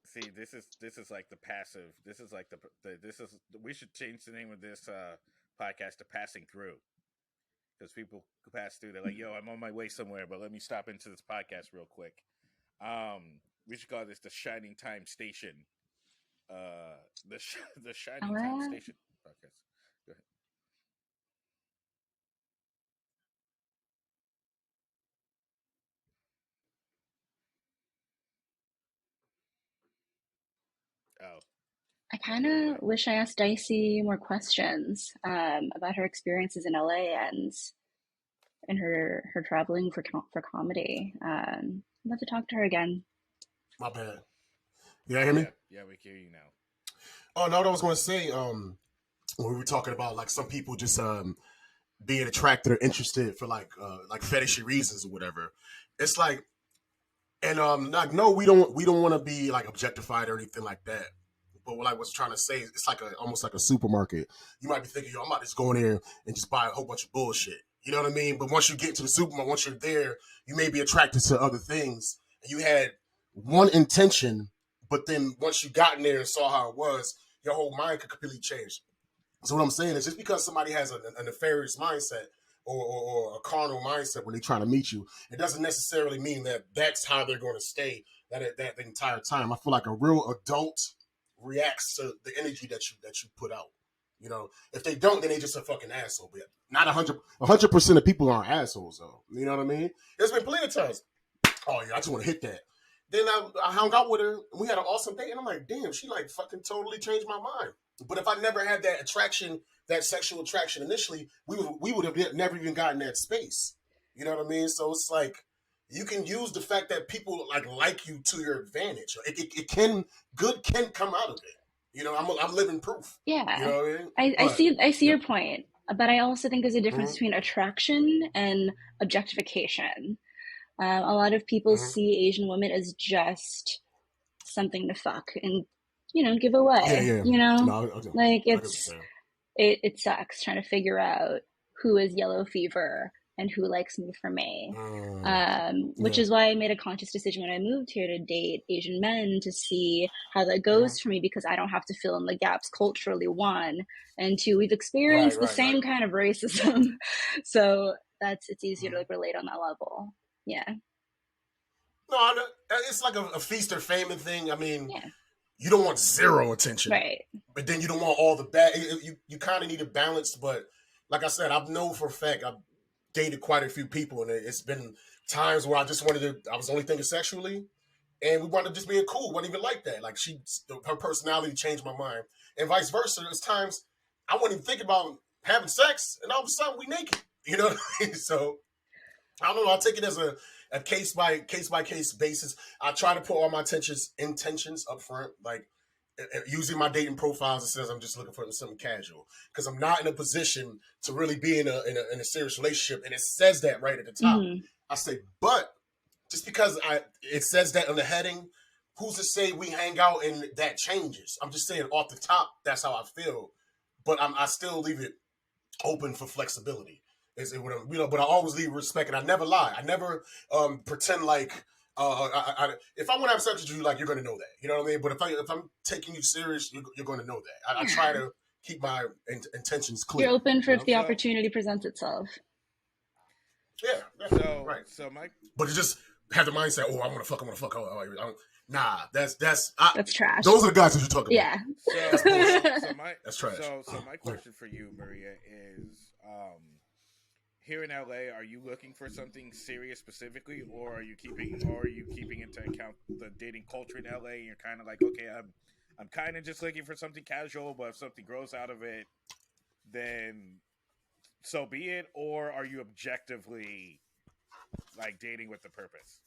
See, this is like the passive. This is like the this is we should change the name of this podcast to Passing Through, because people who pass through, they're like, "Yo, I'm on my way somewhere, but let me stop into this podcast real quick." We should call this the Shining Time Station. The All Shining Time right. Station podcast. Go ahead. Oh, I it kind went of away. wish I asked Dicey more questions about her experiences in LA and her traveling for comedy. I'd love to talk to her again. My bad. You hear me? Yeah, we hear you now. Oh no, what I was gonna say. When we were talking about like some people just being attracted or interested for like fetishy reasons or whatever. It's like, and like no, we don't want to be like objectified or anything like that. But what I was trying to say, it's like almost like a supermarket. You might be thinking, yo, I'm about to just go in there and just buy a whole bunch of bullshit. You know what I mean? But once you get to the supermarket, once you're there, you may be attracted to other things. And you had one intention, but then once you got in there and saw how it was, your whole mind could completely change. So what I'm saying is, just because somebody has a nefarious mindset or a carnal mindset when they're trying to meet you, it doesn't necessarily mean that that's how they're going to stay that the entire time. I feel like a real adult reacts to the energy that you put out. You know, if they don't, then they just a fucking asshole. But not 100% of people aren't assholes though. You know what I mean? There's been plenty of times. Oh yeah, I just want to hit that. Then I hung out with her. And we had an awesome date, and I'm like, damn, she like fucking totally changed my mind. But if I never had that attraction, that sexual attraction initially, we would have never even gotten that space. You know what I mean? So it's like you can use the fact that people like you to your advantage. It can good can come out of it. You know, I'm living proof. You Yeah, know what I mean? But I see yep. your point, but I also think there's a difference Mm-hmm, between attraction and objectification. A lot of people mm-hmm. see Asian women as just something to fuck and give Yeah, away. yeah. Like I get what you're saying. it sucks trying to figure out who is yellow fever and who likes me for me. Which Yeah. is why I made a conscious decision when I moved here to date Asian men to see how that Mm-hmm. goes for me, because I don't have to fill in the gaps culturally, one, and two, we've Right, experienced the right, right. same kind of racism. So it's easier to Mm-hmm. like relate on that level. Yeah. No, it's like a feast or famine thing. I mean, Yeah. you don't want zero attention, Right. but then you don't want all the bad. You kind of need a balance. But like I said, I've known for a fact I've dated quite a few people, and it's been times where I just wanted to. I was only thinking sexually, and we wound up just being cool. Wasn't even like that. Like her personality changed my mind, and vice versa. There's times I wasn't even thinking about having sex, and all of a sudden we naked. You know what I mean? So I don't know. I take it as a case by case basis. I try to put all my intentions up front, like using my dating profiles. It says I'm just looking for something casual because I'm not in a position to really be in a serious relationship, and it says that right at the top. Hmm. I say, but just because it says that on the heading, who's to say we hang out and that changes? I'm just saying off the top, that's how I feel, but I still leave it open for flexibility. But I always leave respect, and I never lie. I never pretend like if I want to have sex with you, like you're going to know that. You know what I mean? But if I'm taking you serious, you're going to know that. I try Yeah. to keep my intentions You're clear. open for You if know? the So opportunity presents itself. Yeah, so right. so my But you just have the mindset, oh, I want to fuck, I want to fuck. Nah, That's trash. those are the guys that you talk about. Yeah. That's bullshit. my That's trash. so my question for you, Maria, is here in LA, are you looking for something serious specifically, or are you keeping into account the dating culture in LA? And you're kind of like, okay, I'm kind of just looking for something casual, but if something grows out of it, then so be it. Or are you objectively like dating with the purpose?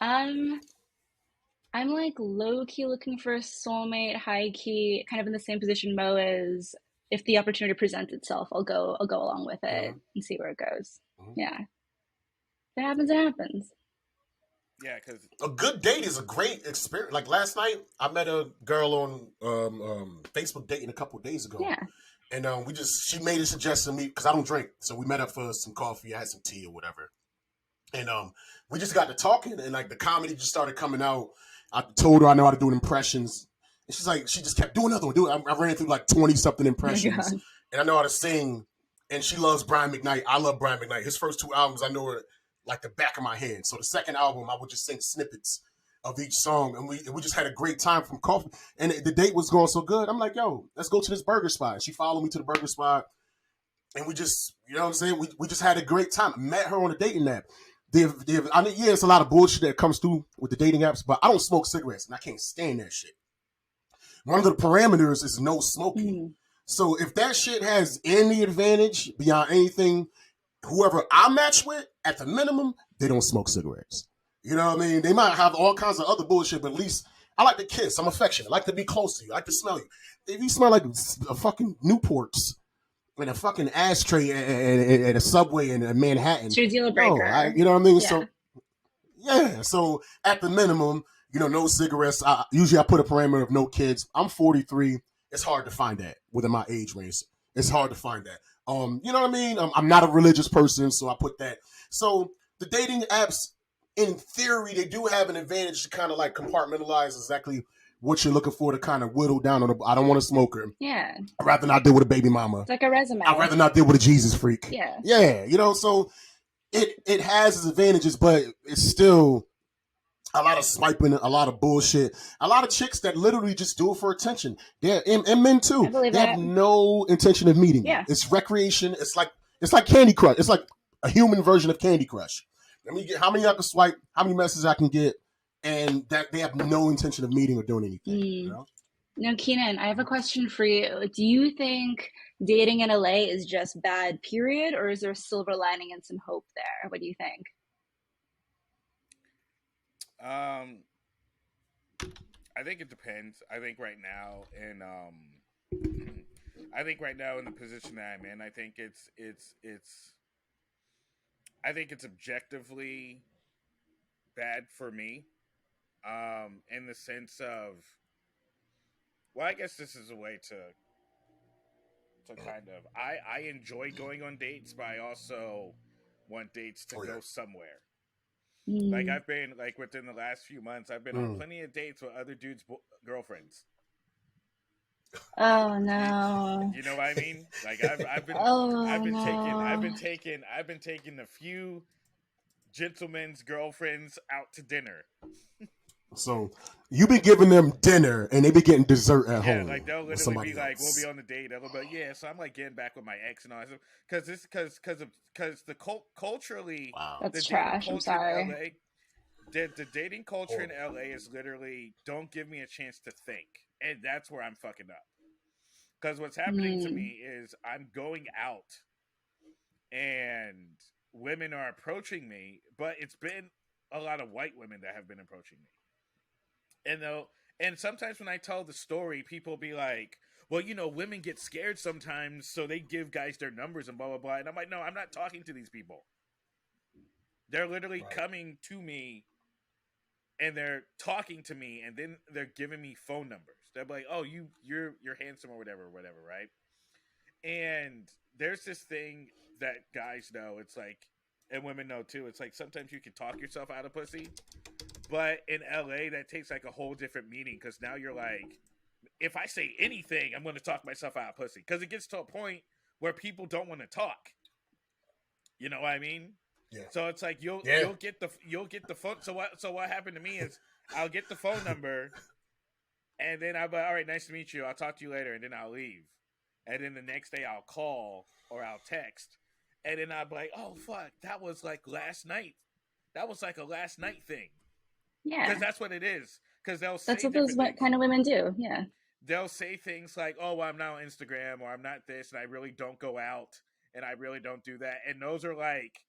Um, I'm like low key looking for a soulmate, high key, kind of in the same position Mo is. If the opportunity presents itself, I'll go along with it Mhm, and see where it goes. mhm. Yeah. If it happens, it happens. Yeah, because A good date is a great experience. Like last night, I met a girl on Facebook dating a couple of days ago, Yeah. and she made a suggestion to me because I don't drink, so we met up for some coffee. I had some tea or whatever, and we just got to talking, and like the comedy just started coming out. I told her I know how to do impressions, and she's like, she just kept doing another one. I ran through like 20 something Oh my impressions, God. and I know how to sing. And she loves Brian McKnight. I love Brian McKnight. His first two albums, I know are like the back of my hand. So the second album, I would just sing snippets of each song, and we just had a great time from coffee. And the date was going so good. I'm like, yo, let's go to this burger spot. She followed me to the burger spot, and we just, you know what I'm saying? We just had a great time. I met her on a dating app. I mean, yeah, it's a lot of bullshit that comes through with the dating apps, but I don't smoke cigarettes, and I can't stand that shit. One of the parameters is no smoking. Mhm. So if that shit has any advantage beyond anything, whoever I match with, at the minimum, they don't smoke cigarettes. You know what I mean? They might have all kinds of other bullshit, but at least I like to kiss. I'm affectionate. I like to be close to you. I like to smell you. If you smell like a fucking Newports and a fucking ashtray at a Subway in Manhattan, It's your deal no, breaker. you know what I mean? Yeah. So yeah, so at the minimum, no cigarettes. Usually I put a parameter of no kids. I'm 43. It's hard to find that within my age range. It's hard to find that. You know what I mean? I'm not a religious person, so I put that. So the dating apps, in theory, they do have an advantage to kind of like compartmentalize exactly what you're looking for to kind of whittle down on. I don't want a smoker. Yeah. I'd rather not deal with a baby mama. It's like a I'd resume. rather not deal with a Jesus freak. Yeah. Yeah, so it has its advantages, but it's still a lot of swiping, a lot of bullshit, a lot of chicks that literally just do it for attention. And men I too. believe They have it. no intention of meeting you. Yeah. It's recreation. It's like Candy Crush. It's like a human version of Candy Crush. Let me get how many I can swipe, how many messages I can get, and that they have no intention of meeting or doing anything. You know? Now, Kenan, I have a question for you. Do you think dating in LA is just bad, period, or is there a silver lining and some hope there? What do you think? Um, I think it depends. I think right now, and I think right now in the position that I'm in, I think it's objectively bad for me. In the sense of, well, I guess this is a way to kind of I enjoy going on dates, but I also want dates to Oh, yeah. go somewhere. Like Mm. I've been like within the last few months, I've been on plenty of dates with other dudes' girlfriends. Oh You, no. you know what I mean? Like I've been Oh I've been taking no. I've been taking a few gentlemen's girlfriends out to dinner. So you be giving them dinner and they be getting dessert at Yeah, home like they'll with literally somebody be like, "We'll be else. on the date." They'll be like, "Yeah." So I'm like getting back with my ex and all that stuff because the culturally Wow. the That's dating trash. I'm culture in sorry. LA, the dating culture in Horrible. LA is literally don't give me a chance to think, and that's where I'm fucking up. Because what's happening to Mm. me is I'm going out and women are approaching me, but it's been a lot of white women that have been approaching me. And sometimes when I tell the story, people be like, "Well, women get scared sometimes, so they give guys their numbers and blah blah blah." And I'm like, "No, I'm not talking to these people. They're literally Right. coming to me and they're talking to me, and then they're giving me phone numbers. They're like, "Oh, you're handsome or whatever, right?" And there's this thing that guys know. It's like, and women know too. It's like sometimes you can talk yourself out of pussy, but in LA that takes like a whole different meaning because now you're like, if I say anything, I'm going to talk myself out of pussy because it gets to a point where people don't want to talk. You know what I mean? Yeah. So it's like you'll Yeah. get the phone. So what happened to me is I'll get the phone number, and then I'll be like, all right, nice to meet you. I'll talk to you later, and then I'll leave. And then the next day I'll call or I'll text, and then I'll be like, oh fuck, that was like last night. That was like a last night thing because Yeah. that's what it is. Because they'll That's say what those different things. kind of women do. Yeah. They'll say things like, "Oh, well, I'm not on Instagram, or I'm not this, and I really don't go out, and I really don't do that." And those are like,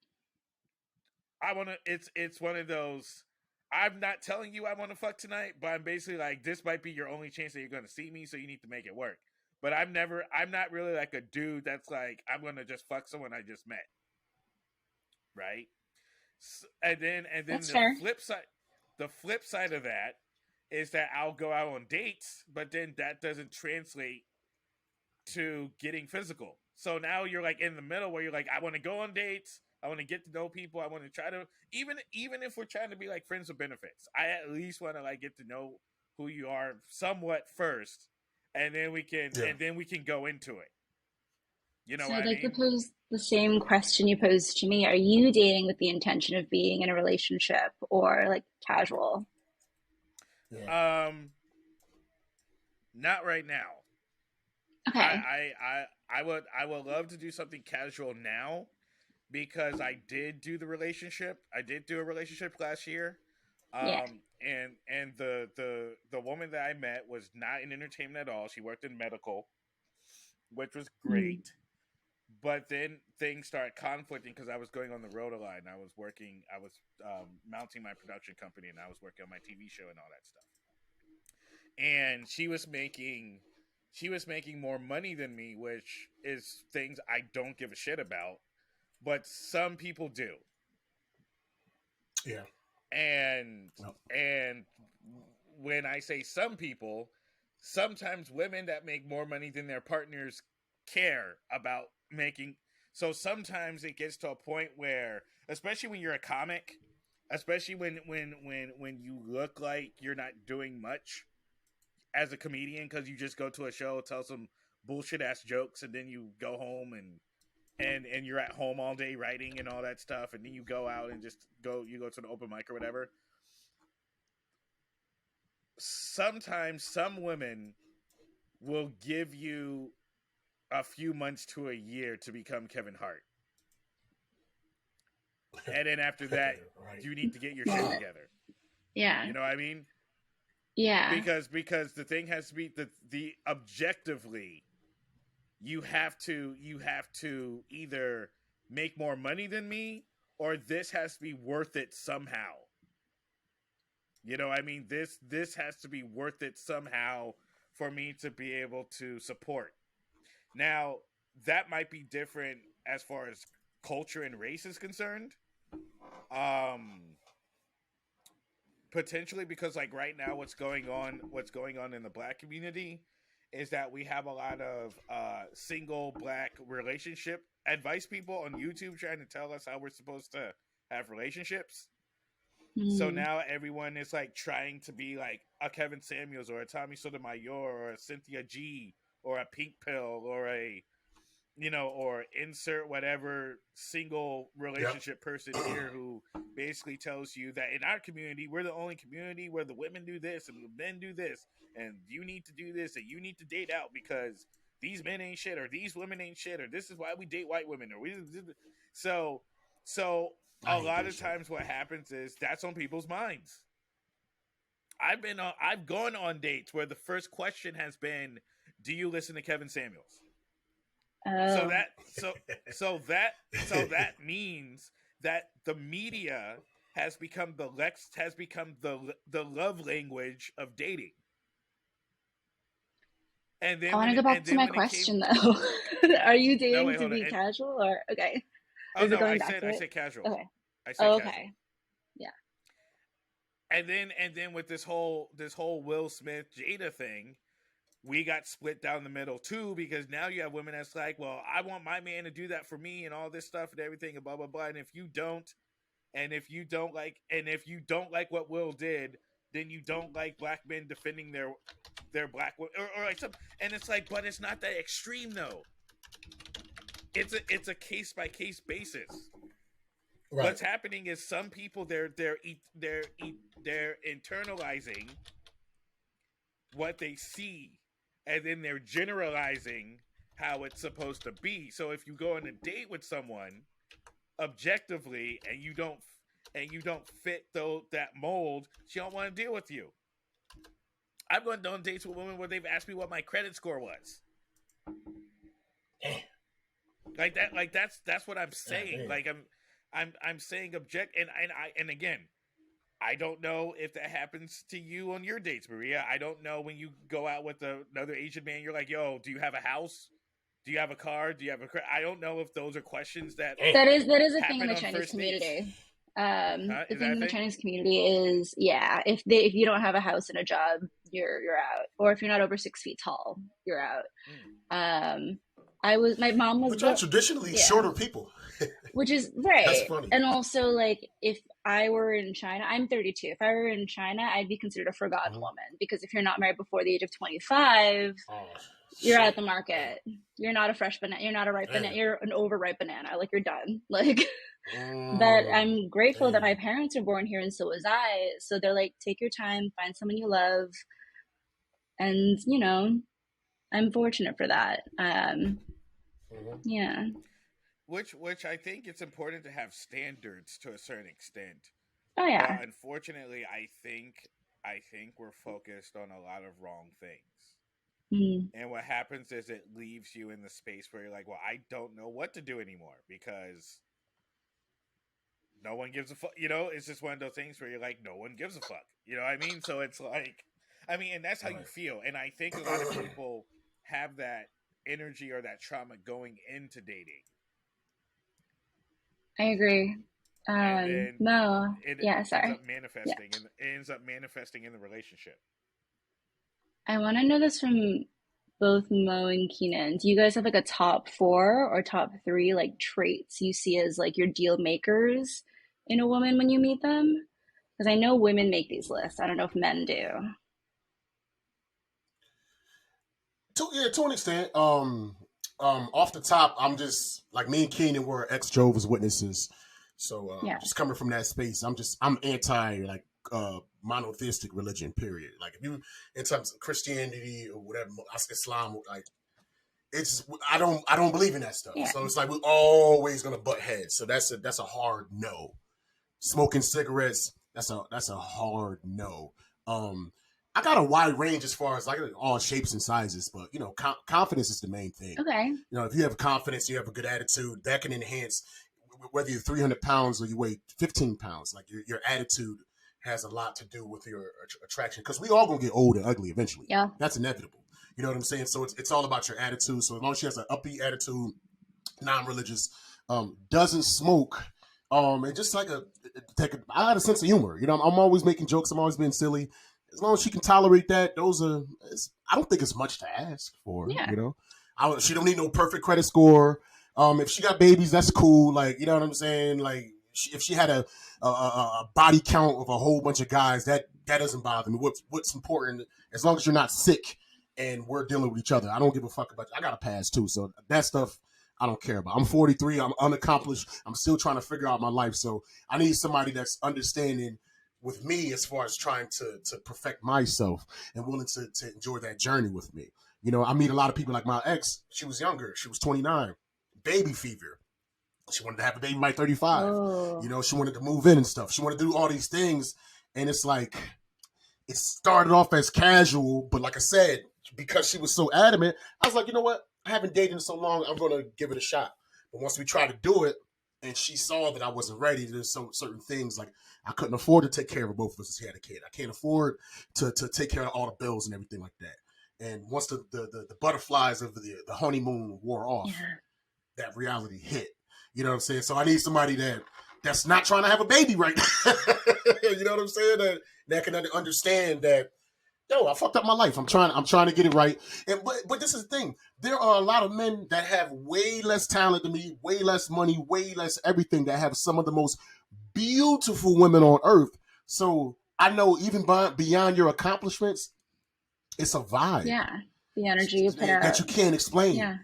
I want to. It's one of those. I'm not telling you I want to fuck tonight, but I'm basically like, this might be your only chance that you're going to see me, so you need to make it work. But I'm not really like a dude that's like, I'm going to just fuck someone I just met, right? And then That's fair. the flip side of that is that I'll go out on dates, but then that doesn't translate to getting physical. So now you're like in the middle where you're like, I want to go on dates, I want to get to know people, I want to try to even if we're trying to be like friends with benefits, I at least want to like get to know who you are somewhat first, and then Yeah. we can go into it. You know So what I'd I like to mean? pose the same question you posed to me. Are you dating with the intention of being in a relationship or like casual? Yeah. Not right now. Okay. I would love to do something casual now because I did do the relationship. I did do a relationship last year. Yeah. And the woman that I met was not in entertainment at all. She worked in medical, which was Mm. great. But then things started conflicting because I was going on the road a lot, and I was mounting my production company, and I was working on my TV show and all that stuff. And she was making more money than me, which is things I don't give a shit about, but some people do. Yeah. And Well, and when I say some people, sometimes women that make more money than their partners care about making. So sometimes it gets to a point where, especially when you're a comic, especially when you look like you're not doing much as a comedian because you just go to a show, tell some bullshit ass jokes, and then you go home and you're at home all day writing and all that stuff, and then you go out and you go to the open mic or whatever. Sometimes some women will give you a few months to a year to become Kevin Hart. And then after that, right. you need to get your shit Yeah. together. Yeah. You know what I mean? Yeah. Because the thing has to be the objectively you have to either make more money than me or this has to be worth it somehow. You know what I mean? This has to be worth it somehow for me to be able to support. Now, that might be different as far as culture and race is concerned. Um Potentially because like right now what's going on in the black community is that we have a lot of single black relationship advice people on YouTube trying to tell us how we're supposed to have relationships. So Mm. now everyone is like trying to be like a Kevin Samuels or a Tommy Sotomayor or a Cynthia G or a Pink Pill or a or insert whatever single relationship person here who basically tells you that in our community, we're the only community where the women do this and the men do this, and you need to do this, and you need to date out because these men ain't shit, or these women ain't shit, or this is why we date white women, or so a lot of times what happens is that's on people's minds. I've gone on dates where the first question has been, "Do you listen to Kevin Samuels?" So that means that the media has become the love language of dating. And then I want to go back to my question though. Are you dating to be casual or okay? Oh no, I said casual. Okay. I said casual. Okay. Yeah. And then with this whole Will Smith Jada thing, we got split down the middle too, because now you have women that's like, well, I want my man to do that for me and all this stuff and everything and blah blah blah. And if you don't like what Will did, then you don't like black men defending their black or like something. And it's like, but it's not that extreme though. It's a case by case basis. Right. What's happening is some people they're internalizing what they see, and then they're generalizing how it's supposed to be. So if you go on a date with someone objectively and you don't fit that mold, she don't want to deal with you. I've gone on dates with women where they've asked me what my credit score was. Like that. Like that's what I'm saying. Like I'm saying and again, I don't know if that happens to you on your dates, Maria. I don't know when you go out with another Asian man, you're like, yo, do you have a house? Do you have a car? Do you have I don't know if those are questions that is a thing in the Chinese community. The thing in the Chinese community is, if you don't have a house and a job, you're out. Or if you're not over 6 feet tall, you're out. My mom was, which are traditionally shorter people. Which is right. That's funny. And also, like, if I were in China, I'm 32. If I were in China, I'd be considered a forgotten woman, because if you're not married before the age of 25, you're out the market. You're not a fresh banana. You're not a ripe banana. You're an overripe banana. Like, you're done. Like, but I'm grateful that my parents were born here, and so was I. So they're like, take your time, find someone you love, and I'm fortunate for that. Yeah. Which I think it's important to have standards to a certain extent. Oh yeah. But unfortunately, I think we're focused on a lot of wrong things. And what happens is it leaves you in the space where you're like, well, I don't know what to do anymore because no one gives a fuck. It's just one of those things where you're like, no one gives a fuck. You know what I mean? So it's like, and that's how you feel. And I think a lot of people have that energy or that trauma going into dating. I agree. No. It ends up manifesting in the relationship. I want to know this from both Mo and Kenan. Do you guys have like a top 4 or top 3 like traits you see as like your deal makers in a woman when you meet them? Because I know women make these lists. I don't know if men do. To an extent. Off the top, I'm just like, me and Kenan were ex-Jehovah's Witnesses, so just coming from that space, I'm anti like monotheistic religion. Period. Like, if you in terms of Christianity or whatever, Islam, like, it's I don't believe in that stuff. Yeah. So it's like we're always gonna butt heads. So that's a hard no. Smoking cigarettes, that's a hard no. I got a wide range as far as like all shapes and sizes, but confidence is the main thing. Okay. If you have confidence, you have a good attitude, that can enhance whether you're 300 pounds or you weigh 15 pounds. Like, your attitude has a lot to do with your attraction, because we all gonna get old and ugly eventually. Yeah, that's inevitable. You know what I'm saying? So it's all about your attitude. So as long as she has an upbeat attitude, non-religious, doesn't smoke, and just like I got a sense of humor. I'm always making jokes. I'm always being silly. As long as she can tolerate that, I don't think it's much to ask for. Yeah. She don't need no perfect credit score. If she got babies, that's cool. Like, you know what I'm saying? Like, if she had a body count of a whole bunch of guys, that doesn't bother me. What's important, as long as you're not sick and we're dealing with each other, I don't give a fuck about. I got a pass too, so that stuff I don't care about. I'm 43. I'm unaccomplished. I'm still trying to figure out my life. So I need somebody that's understanding with me as far as trying to perfect myself and willing to enjoy that journey with me. You know, I meet a lot of people like my ex. She was younger. She was 29. Baby fever. She wanted to have a baby by 35. You Oh, know, she wanted to move in and stuff. She wanted to do all these things. And it's like, it started off as casual, but like I said, because she was so adamant, I was like, you know what? I haven't dated in so long. I'm going to give it a shot. But once we tried to do it, and she saw that I wasn't ready, there's some certain things like I couldn't afford to take care of both of us as she had a kid. I can't afford to take care of all the bills and everything like that. And once the butterflies of the honeymoon wore off, yeah. that reality hit. You know what I'm saying? So I need somebody that's not trying to have a baby right now. You know what I'm saying? That can understand that, yo, I fucked up my life. I'm trying to get it right. And but this is the thing. There are a lot of men that have way less talent than me, way less money, way less everything, that have some of the most beautiful women on earth. So I know even beyond your accomplishments, it's a vibe Yeah. The energy you put that out. you can't explain. Yeah.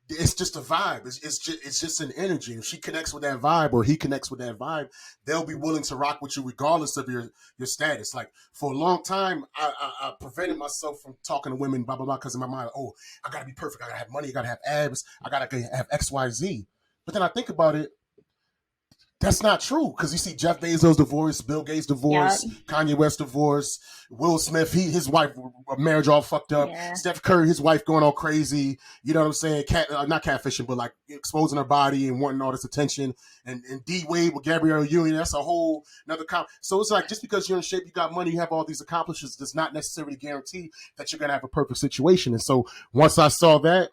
It's just a vibe. It's just an energy. If she connects with that vibe or he connects with that vibe, they'll be willing to rock with you regardless of your status. Like for a long time, I prevented myself from talking to women, blah blah blah, because in my mind, oh, I gotta be perfect. I gotta have money. I gotta have abs. I gotta have X, Y, Z. But then I think about it. That's not true, because you see Jeff Bezos divorce, Bill Gates Yep. divorce, Kanye West divorce, Will Smith, his wife marriage all fucked up, Yeah. Steph Curry, his wife going all crazy. You know what I'm saying? Not catfishing, but like exposing her body and wanting all this attention. And D Wade with Gabrielle Union, that's a whole another So it's like, just because you're in shape, you got money, you have all these accomplishments, does not necessarily guarantee that you're gonna have a perfect situation. And so once I saw that,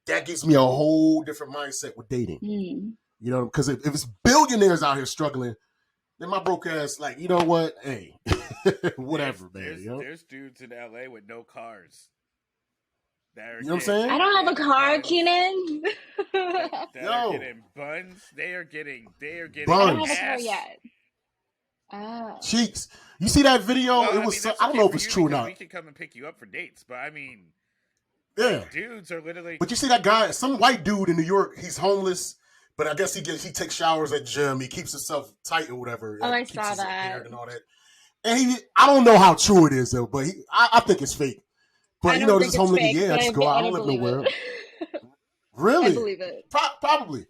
that gives me a whole different mindset with dating. Mm. You know, because if it's billionaires out here struggling, then my broke ass, like, you know what? Hey, whatever, man. You know? There's dudes in LA with no cars. You know what I'm saying? I don't have a car, buns, Kenan. that are Yo, getting buns. They are getting I don't have a buns, car ass. yet. Oh. cheeks. You see that video? Well, It I was. mean, that's I don't okay know if for it's you true or because not. we can come and pick you up for dates. But I mean, Yeah, like, dudes are literally. but you see that guy, some white dude in New York. He's homeless, but I guess he takes showers at the gym. He keeps himself tight or whatever. Oh, I Keeps saw his that. beard and all that. And I don't know how true it is though, but I think it's fake. I But you don't know, this think is it's home nigga. fake, Yeah, I but just go out. I I don't live believe nowhere. it. I Really? believe it. Probably.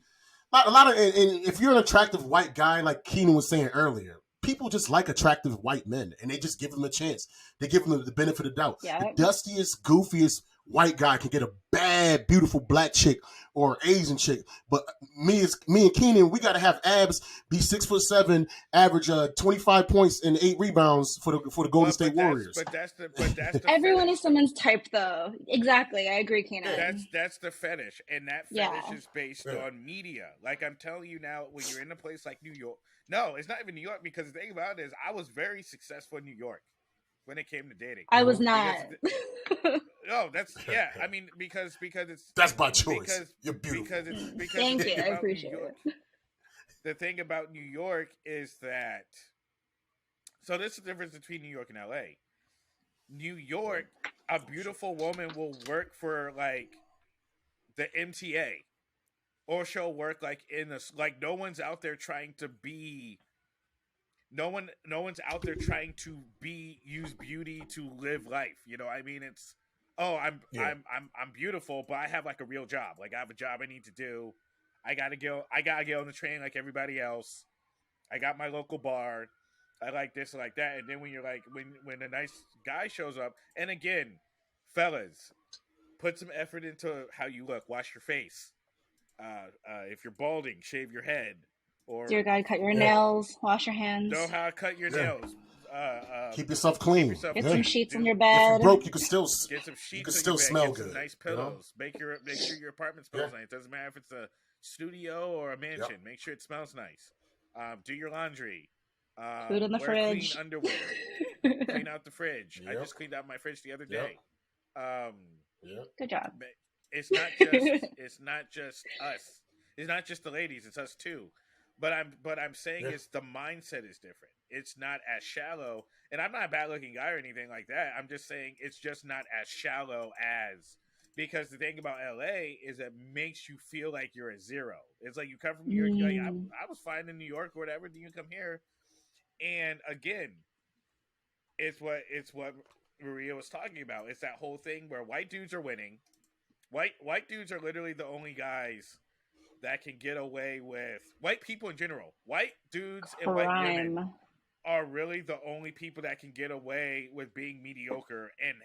A lot of, and if you're an attractive white guy, like Kenan was saying earlier, people just like attractive white men, and they just give them a chance. They give them the benefit of the doubt. Yeah. The dustiest, goofiest white guy can get a bad, beautiful black chick or Asian chick, but me and Kenan, we got to have abs, be 6'7", average 25 points and 8 rebounds for the Golden State Warriors. But that's the Everyone fetish. is someone's type, though. Exactly. I agree, Yeah. Kenan. That's the fetish, and that Yeah. fetish is based Yeah. on media. Like I'm telling you now, when you're in a place like New York, no, it's not even New York, because the thing about it is, I was very successful in New York when it came to dating. I was Mhm. not. No, that's I mean, because it's That's by choice. because You're beautiful. because Thank the you. thing I about appreciate New York, it. the thing about New York is that, so this is the difference between New York and LA. New York, a beautiful woman will work for like the MTA, or she'll work like in this, like no one's out there trying to be, no one's out there trying to be, use beauty to live life. You know, I mean, it's, oh, Yeah. I'm beautiful, but I have like a real job. Like I have a job I need to do. I gotta get on the train like everybody else. I got my local bar. I like this, like that. And then when you're like, when a nice guy shows up, and again, fellas, put some effort into how you look. Wash your face. If you're balding, shave your head. Or Dear God, cut your Yeah. nails, wash your hands, know how to cut your Yeah. nails. Keep yourself clean. yourself get Yeah. some sheets in your If bed. you're broke, you can still Get some sheets can on still your bed. smell Get some good. nice You know? pillows. Make sure your apartment smells nice. Doesn't matter if it's a studio or a mansion. Yep. Make sure it smells nice. Do your laundry. Food in the Wear fridge. clean underwear. Clean out the fridge. I Yep. just cleaned out my fridge the other Yep. day. Yeah. Good job. But it's not just us. It's not just the ladies. It's us too. But I'm saying Yeah. is the mindset is different. It's not as shallow, and I'm not a bad looking guy or anything like that. I'm just saying it's just not as shallow as Because the thing about LA is it makes you feel like you're a zero. It's like you come from New York, you're like, I was fine in New York or whatever, then you come here. And again, it's what Maria was talking about. It's that whole thing where white dudes are winning. White dudes are literally the only guys that can get away with white people in general. White dudes and white women are really the only people that can get away with being mediocre. And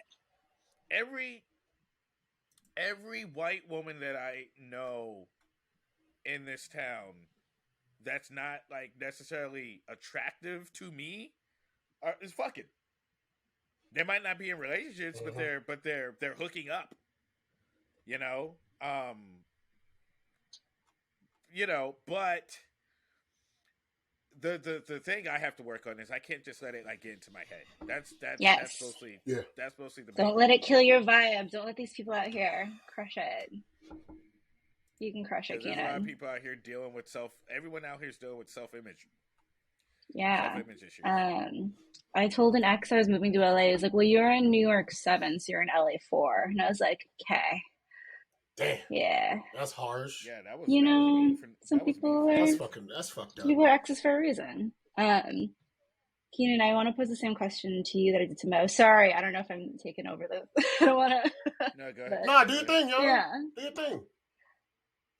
every white woman that I know in this town that's not like necessarily attractive to me is fucking. They might not be in relationships, but they're hooking up. You know, but the thing I have to work on is I can't just let it like get into my head. That's mostly the Don't let it kill your vibe. Don't let these people out here crush it. You can crush it, Kenan. There's a lot of people out here dealing with everyone out here is dealing with self-image. Yeah. Self-image issues. I told an ex I was moving to LA. He was like, well, you're in New York 7, so you're in LA 4. And I was like, okay. Damn. Yeah. That's harsh. Yeah, that was. Some people are. That's fucked up. People are exes for a reason. Kenan, I want to pose the same question to you that I did to Mo. Sorry, I don't know if I'm taking over the. I don't want to. No, go ahead. Nah, do your thing, yo. Yeah. Do your thing.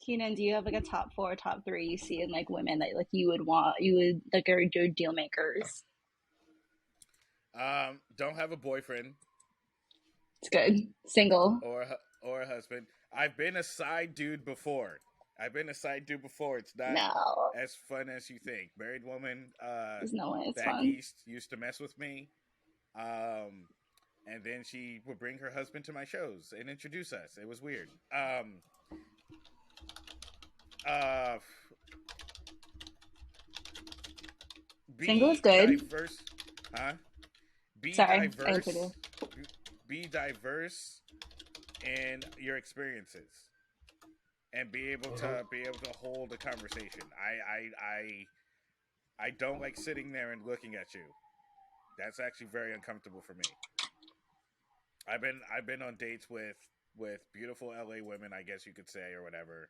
Kenan, do you have like a top 4, top 3 you see in like women that like you would like are your deal makers? Don't have a boyfriend. It's good. Single. Or a husband. I've been a side dude before. It's not as fun as you think. Married woman There's no way it's back fun. east used to mess with me. And then she would bring her husband to my shows and introduce us. It was weird. Single is good. Diverse, Sorry, be diverse in your experiences, and be able to hold a conversation. I don't like sitting there and looking at you. That's actually very uncomfortable for me. I've been on dates with beautiful LA women, I guess you could say, or whatever,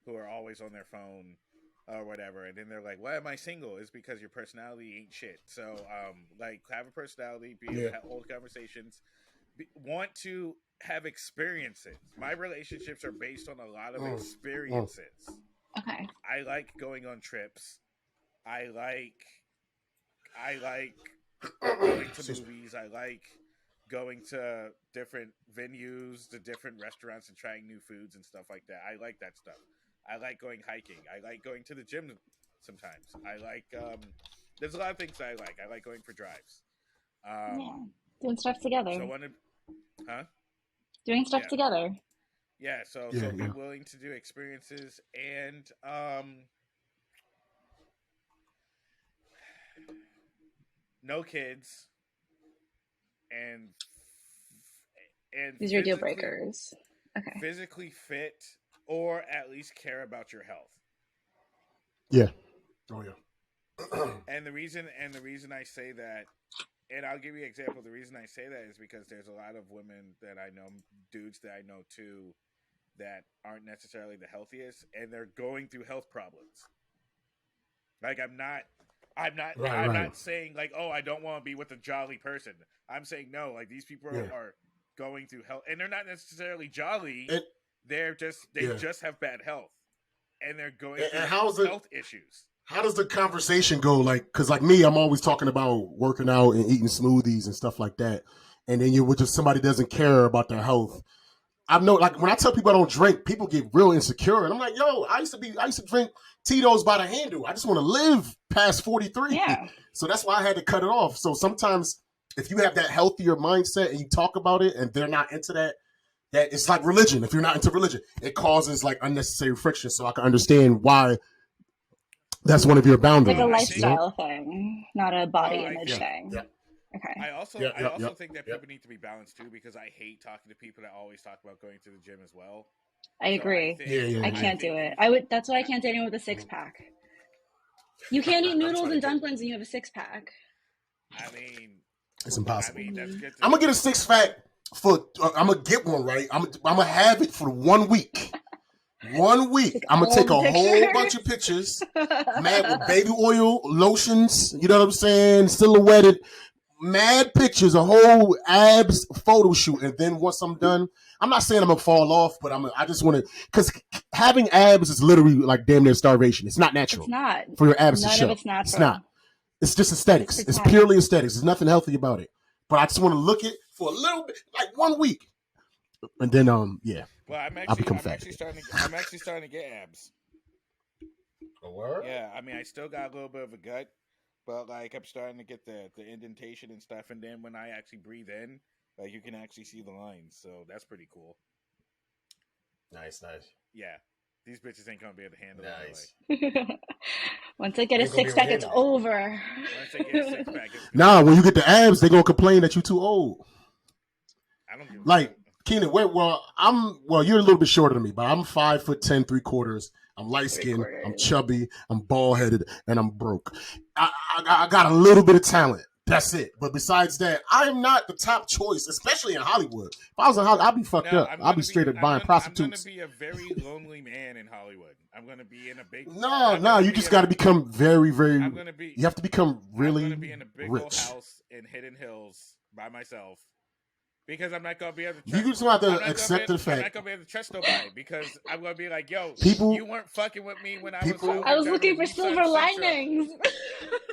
who are always on their phone or whatever, and then they're like, why am I single? It's because your personality ain't shit. So like, have a personality, be able to hold conversations, want to have experiences. My relationships are based on a lot of experiences. Okay. I like going on trips. I like going to movies. I like going to different venues, to different restaurants, and trying new foods and stuff like that. I like that stuff. I like going hiking. I like going to the gym sometimes. I like there's a lot of things I like. I like going for drives. Doing stuff together. Doing stuff together. Yeah, so be willing to do experiences and no kids and these are deal breakers. Okay. Physically fit, or at least care about your health. Yeah. Oh yeah. And the reason I say that, and I'll give you an example. The reason I say that is because there's a lot of women that I know, dudes that I know too, that aren't necessarily the healthiest, and they're going through health problems. Like I'm not saying like, oh, I don't want to be with a jolly person. I'm saying no, like these people are going through health, and they're not necessarily jolly. They just have bad health, and they're going through health issues. How does the conversation go? Like, because like me, I'm always talking about working out and eating smoothies and stuff like that, and then you're with just somebody doesn't care about their health. I know, like when I tell people I don't drink, people get real insecure, and I'm like, yo, I used to drink Tito's by the handle. I just want to live past 43. Yeah. So that's why I had to cut it off. So sometimes if you have that healthier mindset and you talk about it, and they're not into that it's like religion. If you're not into religion, it causes like unnecessary friction. So I can understand why that's one of your boundaries. Like a lifestyle thing, not a body image thing. Yeah. Okay. I also think that people need to be balanced too, because I hate talking to people that always talk about going to the gym as well. I agree. I can't do it. That's why I can't date anyone with a 6-pack. You can't eat noodles and dumplings and you have a 6-pack. I mean, it's impossible. I mean, that's good. I'm gonna get a 6-pack I'm gonna get one, right? I'm gonna have it for 1 week. 1 week. Like I'm gonna take a old whole bunch of pictures, mad with baby oil, lotions. You know what I'm saying? Silhouetted, mad pictures, a whole abs photo shoot, and then once I'm done, I'm not saying I'm gonna fall off, but I just want to, because having abs is literally like damn near starvation. It's not It's natural not. for your abs to None of show. it's It's natural. not. It's just aesthetics. It's It's pretend. purely aesthetics. There's nothing healthy about it. But I just want to look it for a little bit, like 1 week, and then yeah, Well, I'll become fat. I'm actually starting to get abs. A word? Yeah, I mean, I still got a little bit of a gut, but like I'm starting to get the indentation and stuff. And then when I actually breathe in, like you can actually see the lines. So that's pretty cool. Nice. Yeah, these bitches ain't gonna be able to handle Nice. it. Once I get a Ain't gonna be six pack, able it's to handle over. Once I get a six pack, it's Nah, when you get the abs, they gonna complain that you too old. I don't give a Like fuck. Kenan, you're a little bit shorter than me, but I'm 5'10", 3/4. I'm light skinned, I'm 3/4. chubby, I'm bald headed, and I'm broke. I got a little bit of talent. That's it. But besides that, I am not the top choice, especially in Hollywood. If I was in Hollywood, I'd be fucked No, up. I'd be straight up buying prostitutes. I'm gonna be a very lonely man in Hollywood. I'm gonna be in a big. No, you just got to become very, very. I'm gonna be. You have to become really I'm gonna be in a big rich. old house in Hidden Hills by myself. Because I'm not gonna be able to. You just have I'm to not accept gonna the be- I'm not fact. gonna be able to trust nobody because I'm gonna be like, yo, People- you weren't fucking with me when I people- was. I was driving looking a for Nissan silver Sentra. linings.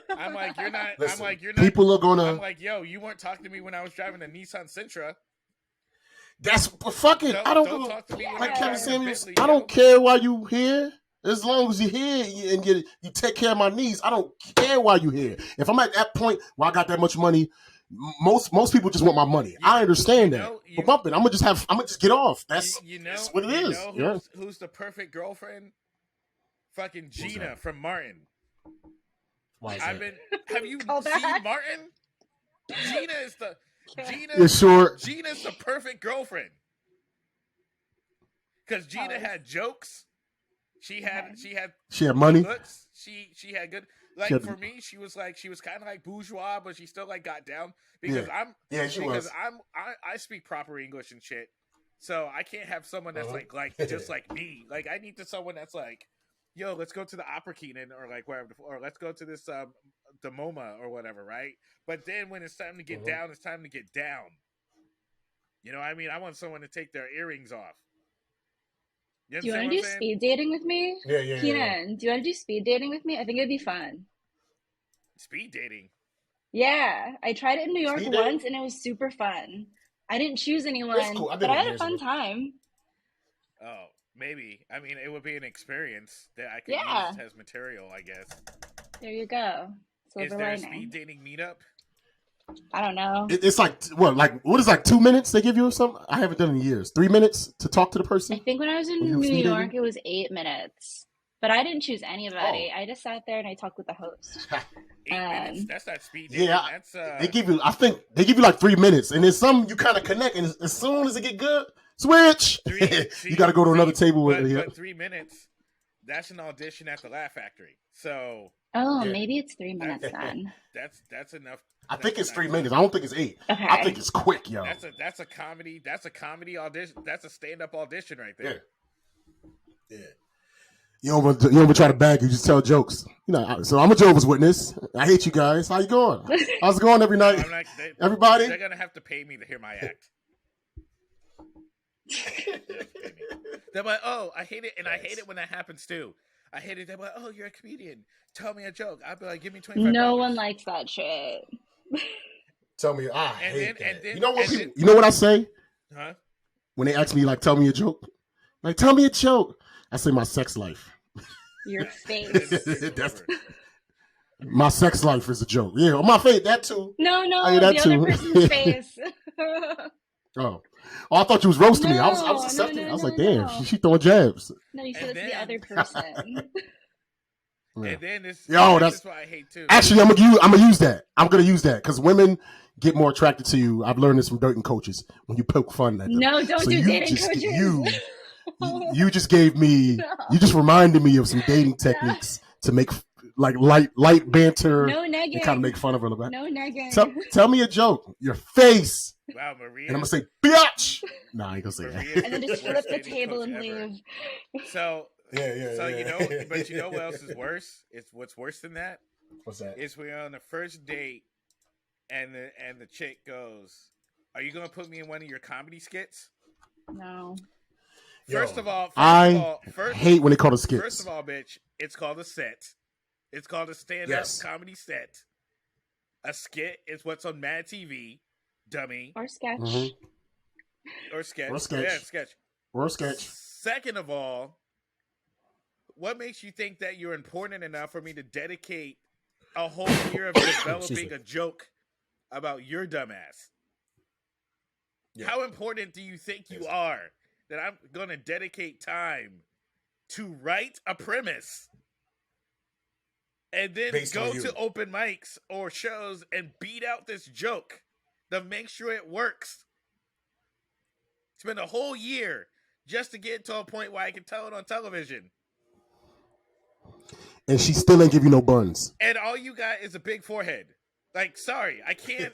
I'm like, you're not. Listen, I'm like, you're not. people are gonna. I'm like, yo, you weren't talking to me when I was driving a Nissan Sentra. That's fucking. I Don't don't talk to me when like I'm Kevin driving a Samuels. Bentley, I yo. don't care why you here. As long as you're here and you take care of my needs, I don't care why you here. If I'm at that point where I got that much money, most people just want my money. I understand that. But bumping, I'm gonna just get off. That's what it is. You Yeah. know who's the perfect girlfriend? Fucking Gina that? from Martin. Why is Have you Call seen back. Martin? Gina's the perfect girlfriend. Because Gina had jokes. She had money. looks. She had good. Like She had- for me, she was kind of like bourgeois, but she still like got down because she was. I speak proper English and shit. So I can't have someone that's like just like me. Like I need someone that's like, yo, let's go to the Opera Kenan or like wherever, or let's go to this the MoMA or whatever, right? But then when it's time to get down, it's time to get down. You know what I mean? I want someone to take their earrings off. Do you want to do speed dating with me? Yeah. Kenan, do you want to do speed dating with me? I think it'd be fun. Speed dating? Yeah, I tried it in New York Speed dating? once and it was super fun. I didn't choose anyone, It's cool. I did but it I had a years fun ago. time. Oh, maybe. I mean, it would be an experience that I could Yeah. use as material, I guess. There you go. Is Silver there a lining. speed dating meetup? I don't know. It's like what is like 2 minutes they give you or something? I haven't done it in years. 3 minutes to talk to the I person. think when I was in When you were New speed York, dating? it was 8 minutes. But I didn't choose anybody. Oh. I just sat there and I talked with the host. 8 minutes? That's not speed dating. Yeah, That's they give you. I think they give you like 3 minutes, and then some you kind of connect, and as soon as it get good, switch. You got to go to another table with it. But 3 minutes. That's an audition at the Laugh Factory. So Oh, Yeah. maybe it's 3 minutes then. that's enough. I think it's That's 3 enough. minutes. I don't think it's 8. Okay. I think it's quick, yo. That's a comedy. That's a comedy audition. That's a stand-up audition right Yeah. there. Yeah. You don't even try to bag. You just tell jokes. You know. So I'm a Jehovah's Witness. I hate you guys. How you going? How's it going every No, night? I'm not, Everybody? they're gonna have to pay me to hear my act. They're like, oh, I hate it, and I hate it when that happens too. I hate it. They're like, oh, you're a comedian. Tell me a joke. I'd be like, give me $25. No one likes that shit. Tell me. I And hate then- and that. then- You know what? and People, then- you know what I say Huh? when they ask me like, tell me a joke. Like, tell me a joke. I say my sex life. Your face. That's- My sex life is a joke. Yeah, on my face, that too. No, I hear that the other too. person's face. Oh, I thought you was roasting me. I was No, accepting. no, I was no, like, damn, no. she throwing jabs. No, you said And it's the then- other person. Yeah. And then this, Yo, this that's- is what I hate too. Actually, I'm gonna use that. I'm gonna use that because women get more attracted to you. I've learned this from dating coaches when you poke fun at them. No, don't So do you dating just- coaches. You just gave me. No. You just reminded me of some dating techniques to make like light banter No and kind of negging. make fun of her a little bit. No negging. Tell me a joke. Your face. Wow, Maria. And I'm gonna say, bitch. Nah, I ain't gonna say Maria that. And then just flip the table and leave. So Yeah. you know, but you know what else is worse? It's what's worse than that What's that? is we're on the first date, and the chick goes, "Are you gonna put me in one of your comedy skits?" No. First of all, hate when they call it skits. First of all, bitch, it's called a set. It's called a stand-up comedy set. A skit is what's on Mad TV, dummy. Or sketch. Mm-hmm. Or sketch. Or sketch. Yeah, sketch. Or sketch. Second of all, what makes you think that you're important enough for me to dedicate a whole year of developing a joke about your dumbass? Yeah. How important do you think you are that I'm going to dedicate time to write a premise and then go to open mics or shows and beat out this joke to make sure it works? Spend a whole year just to get to a point where I can tell it on television. And she still ain't give you no buns. And all you got is a big forehead. Like, sorry, I can't.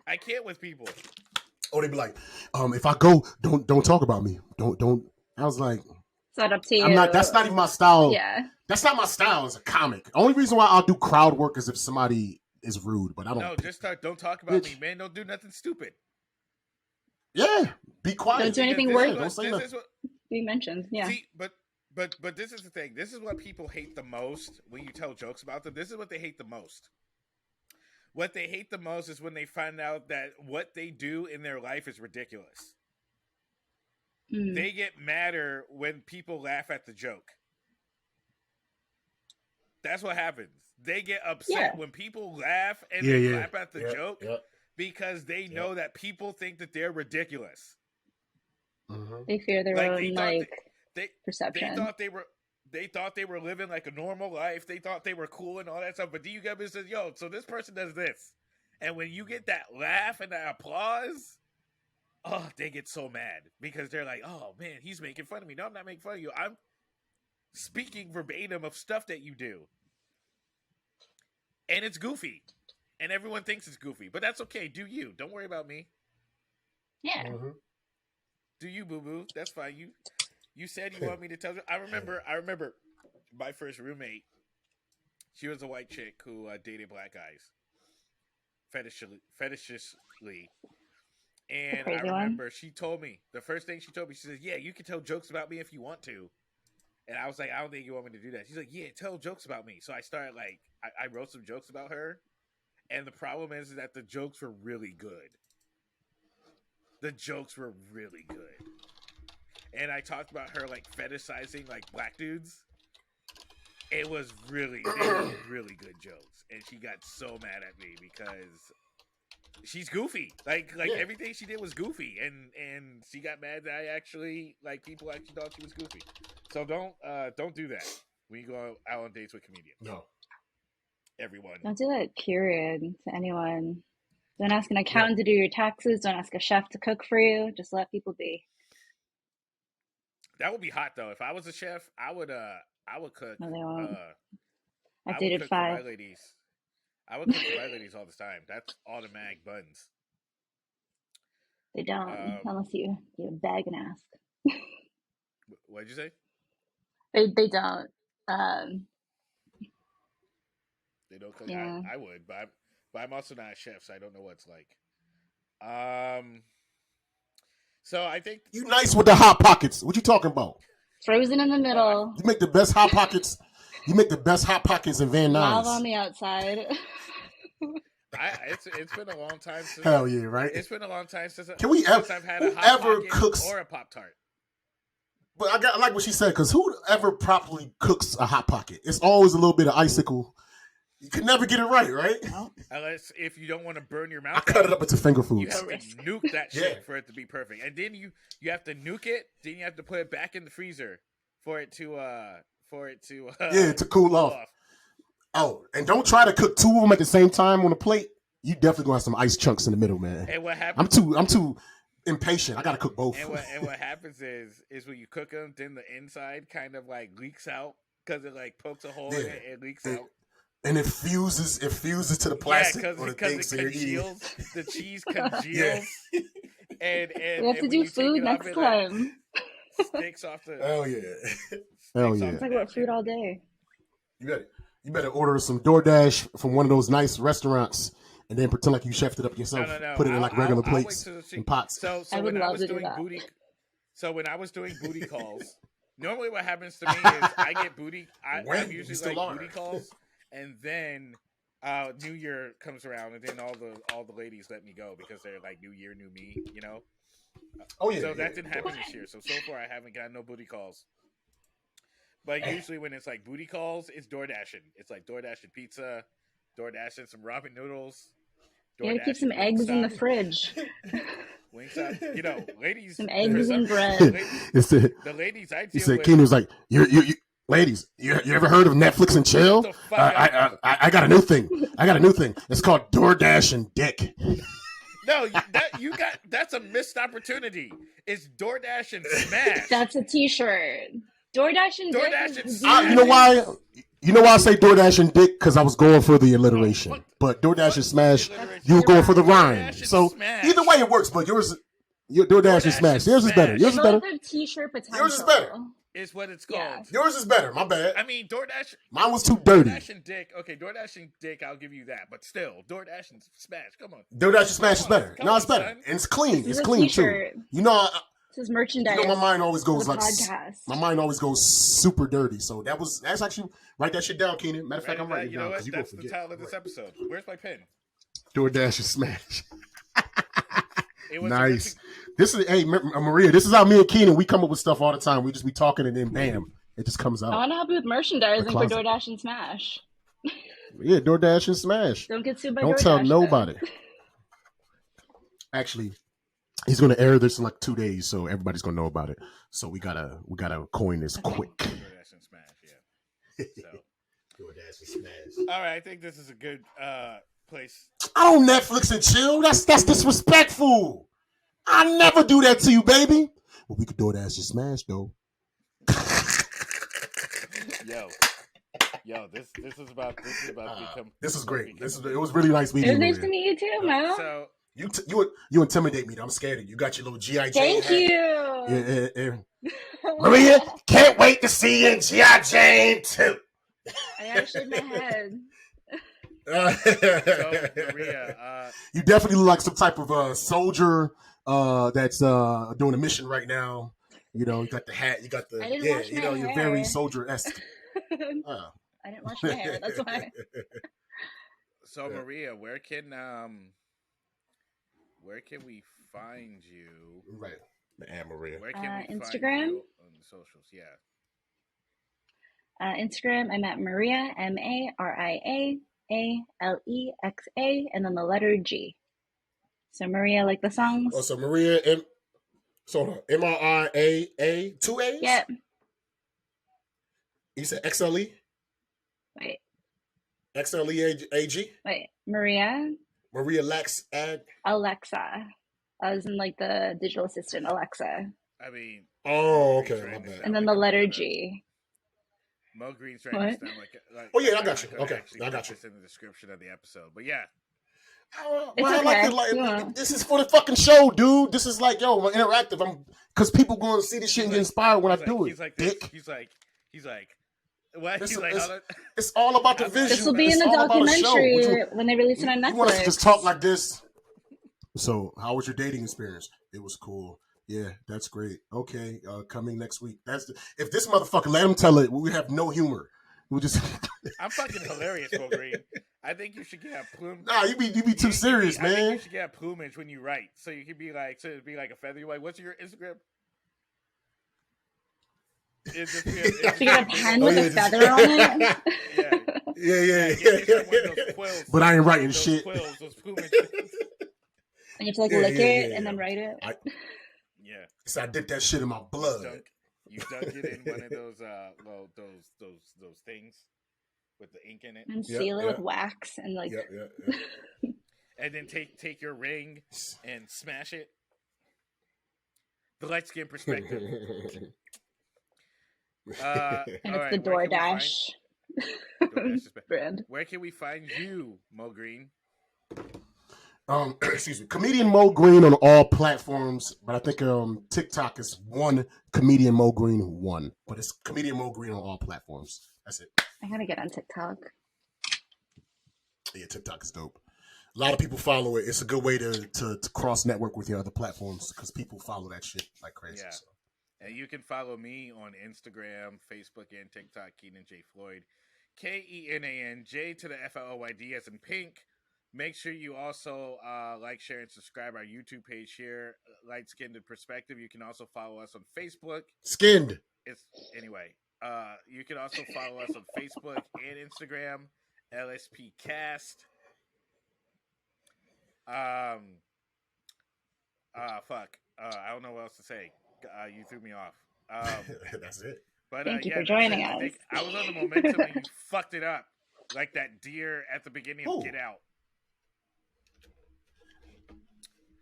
I can't with people. Oh, they be like, if I go, don't talk about me. Don't. I was like, it's not up to you. I'm not. That's not even my style. Yeah. That's not my style as a comic. Only reason why I'll do crowd work is if somebody is rude, but I don't. No, just don't talk about me, man. Don't do nothing stupid. Yeah, be quiet. Don't do anything worse. Don't say nothing. Be mentioned. Yeah. See, but this is the thing. This is what people hate the most when you tell jokes about them. This is what they hate the most. What they hate the most is when they find out that what they do in their life is ridiculous. They get madder when people laugh at the joke. That's what happens. They get upset when people laugh and they clap at the joke because they know that people think that they're ridiculous. Mm-hmm. They fear their own perception. They thought they were living like a normal life. They thought they were cool and all that stuff. But then you get me says, yo, so this person does this. And when you get that laugh and that applause, oh, they get so mad because they're like, oh man, he's making fun of me. No, I'm not making fun of you. I'm speaking verbatim of stuff that you do. And it's goofy. And everyone thinks it's goofy. But that's okay. Do you. Don't worry about me. Yeah. Mm-hmm. Do you, boo-boo. That's fine. You said you want me to tell you. I remember my first roommate. She was a white chick who dated black guys. Fetishishly. And I remember she told me, the first thing she told me, she said, yeah, you can tell jokes about me if you want to. And I was like, I don't think you want me to do that. She's like, yeah, tell jokes about me. So I started I wrote some jokes about her. And the problem is that the jokes were really good. The jokes were really good. And I talked about her fetishizing black dudes. It was really really good jokes. And she got so mad at me because she's goofy. Everything she did was goofy. And she got mad that I actually people actually thought she was goofy. So don't do that when you go out on dates with comedians. No. Everyone. Don't do that, period, to anyone. Don't ask an accountant to do your taxes. Don't ask a chef to cook for you. Just let people be. That would be hot though. If I was a chef, I would cook. No, they won't. I dated 5. For my ladies. I would cook for my ladies all the time. That's automatic buns. They don't, unless you beg and ask. What'd you say? They don't. They don't cook. Yeah. I would, but I'm also not a chef, so I don't know what it's like. So I think you nice with the hot pockets. What you talking about? Frozen in the middle. You make the best hot pockets. You make the best hot pockets in Van Nuys. Love on the outside. It's been a long time since. Hell yeah, right? It's been a long time since. Since I've had a hot pocket cooks or a Pop-Tart. But I like what she said, because whoever properly cooks a hot pocket? It's always a little bit of icicle. You can never get it right? No. Unless if you don't want to burn your mouth. I cut it up into finger foods. You have to nuke that shit for it to be perfect, and then you have to nuke it. Then you have to put it back in the freezer for it to to cool off. Oh, and don't try to cook 2 of them at the same time on a plate. You definitely gonna have some ice chunks in the middle, man. And what happens? I'm too impatient. I gotta cook both. And what happens is when you cook them, then the inside kind of leaks out because it like pokes a hole in it and leaks out. And it fuses to the plastic or the thing, it so you're eating. The cheese congeals. And we have to do food next time. Sticks off the. Oh yeah. Hell yeah. Talk about food all day. You better order some DoorDash from one of those nice restaurants, and then pretend like you chefed it up yourself. No. Put it in like regular plates and pots. So I would love to do that. When I was doing booty calls, normally what happens to me is I get booty. I'm usually like booty calls, and then New Year comes around, and then all the ladies let me go because they're like New Year, new me, you know. So that didn't happen this year. So far I haven't got no booty calls. But usually when it's like booty calls, it's DoorDashing. It's like DoorDashing pizza, DoorDashing some ramen noodles. You gotta keep some eggs in the fridge. Wingstop, you know, ladies. Some eggs and bread. The ladies I deal with. Kenan was like, you ladies, you ever heard of Netflix and chill? I got a new thing. It's called DoorDash and Dick. No, that's a missed opportunity. It's DoorDash and Smash. That's a T-shirt. DoorDash and Dick. You know why? You know why I say DoorDash and Dick? Because I was going for the alliteration. But DoorDash and Smash, you were going for the rhyme. So either way it works. But your DoorDash and Smash. Yours is better. Yours is better. T-shirt potential. Yours is better. Is what it's called. Yeah. Yours is better. My bad. I mean, DoorDash. Mine was too dirty. DoorDash and Dick. Okay, DoorDash and Dick, I'll give you that. But still, DoorDash and Smash. Come on. DoorDash and Smash is better. No, it's better. And it's clean. It's clean too. You know, this is merchandise. You know, my mind always goes like my mind always goes super dirty. So that's actually write that shit down, Kenan. Matter of fact, I'm writing it down because you go forget. That's the title of this episode. Where's my pen? DoorDash and Smash. Nice. This is Maria. This is how me and Kenan we come up with stuff all the time. We just be talking and then bam, it just comes out. I want to help you with merchandising for DoorDash and Smash. Yeah, DoorDash and Smash. Don't get sued by Don't DoorDash. Tell nobody. Actually, he's gonna air this in like 2 days, so everybody's gonna know about it. So we gotta coin this quick. DoorDash and Smash, yeah. So. DoorDash and Smash. All right, I think this is a good place. I don't Netflix and chill. That's disrespectful. I never do that to you, baby. Well, we could DoorDash and Smash though. Yo, this is about to become. This is great. It was really nice meeting you. It was nice to meet you too, Mo. So you intimidate me. I'm scared of you. You got your little G.I. Jane. Thank hat. you. Yeah. Maria, can't wait to see you in G.I. Jane too. I gotta shave my head. So, Maria, you definitely look like some type of soldier that's doing a mission right now. You know, you got the hat, you got the you're very soldier-esque. I didn't wash my hair. That's why. So Maria, where can we find you? Right, and Maria. Where can we Instagram? find you on the socials? Yeah. Instagram, I'm at Maria MARIA ALEXA, and then the letter G. So Maria, like the songs. Oh, so Maria MRIA 2 A's. Yep. You said XLE. Wait. XLEAG. Wait. Maria Alexa, as in like the digital assistant Alexa. I mean. Oh, okay. My bad. And then the letter G. Mo Green's trying to sound like. Oh yeah, I got you. Okay, I got you. It's in the description of the episode, but yeah. This is for the fucking show, dude. This is like, I'm interactive. Because people going to see this shit and get inspired when I do it. He's like, what? It's all about the visual. This will be in the documentary when they release it on Netflix. You want us to just talk like this? So, how was your dating experience? It was cool. Yeah, that's great. Okay, coming next week. If this motherfucker let him tell it, we have no humor. We just. I'm fucking hilarious, Mo Green. I think you should get plumage. Nah, you be too serious, man. I think you should get plumage when you write, so you can be like, it'd be like a feather. Like, what's your Instagram? You got a pen with a feather on it. Yeah. But I ain't writing shit. Those and you have to lick it and then write it. So I did that shit in my blood. You dunk it in one of those those things with the ink in it, and seal it with wax and and then take your ring and smash it. The light skin perspective. And All it's the right, where can we find DoorDash DoorDash is back. brand. Where can we find you, Mo Green? Excuse me, comedian Mo Green on all platforms, but I think TikTok is one comedian Mo Green one, but it's comedian Mo Green on all platforms. That's it. I gotta get on TikTok. Yeah, TikTok is dope. A lot of people follow it. It's a good way to cross network with your other platforms because people follow that shit like crazy. Yeah. So. And you can follow me on Instagram, Facebook, and TikTok, Kenan J. Floyd. Kenan, J to the Floyd as in pink. Make sure you also like, share, and subscribe our YouTube page here, Light Skinned Perspective. You can also follow us on Facebook. Skinned. Anyway. You can also follow us on Facebook and Instagram, LSP Cast. Fuck. I don't know what else to say. You threw me off. That's it. But Thank you for joining us. I was on the momentum and you fucked it up, like that deer at the beginning of Get Out.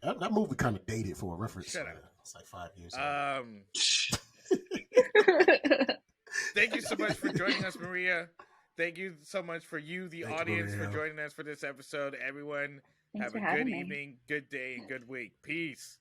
That movie kind of dated for a reference. Shut up. It's like 5 years old. Thank you so much for joining us, Maria. Thank you so much for you, the audience, for joining us for this episode. Everyone, have a good evening, good day, and good week. Peace.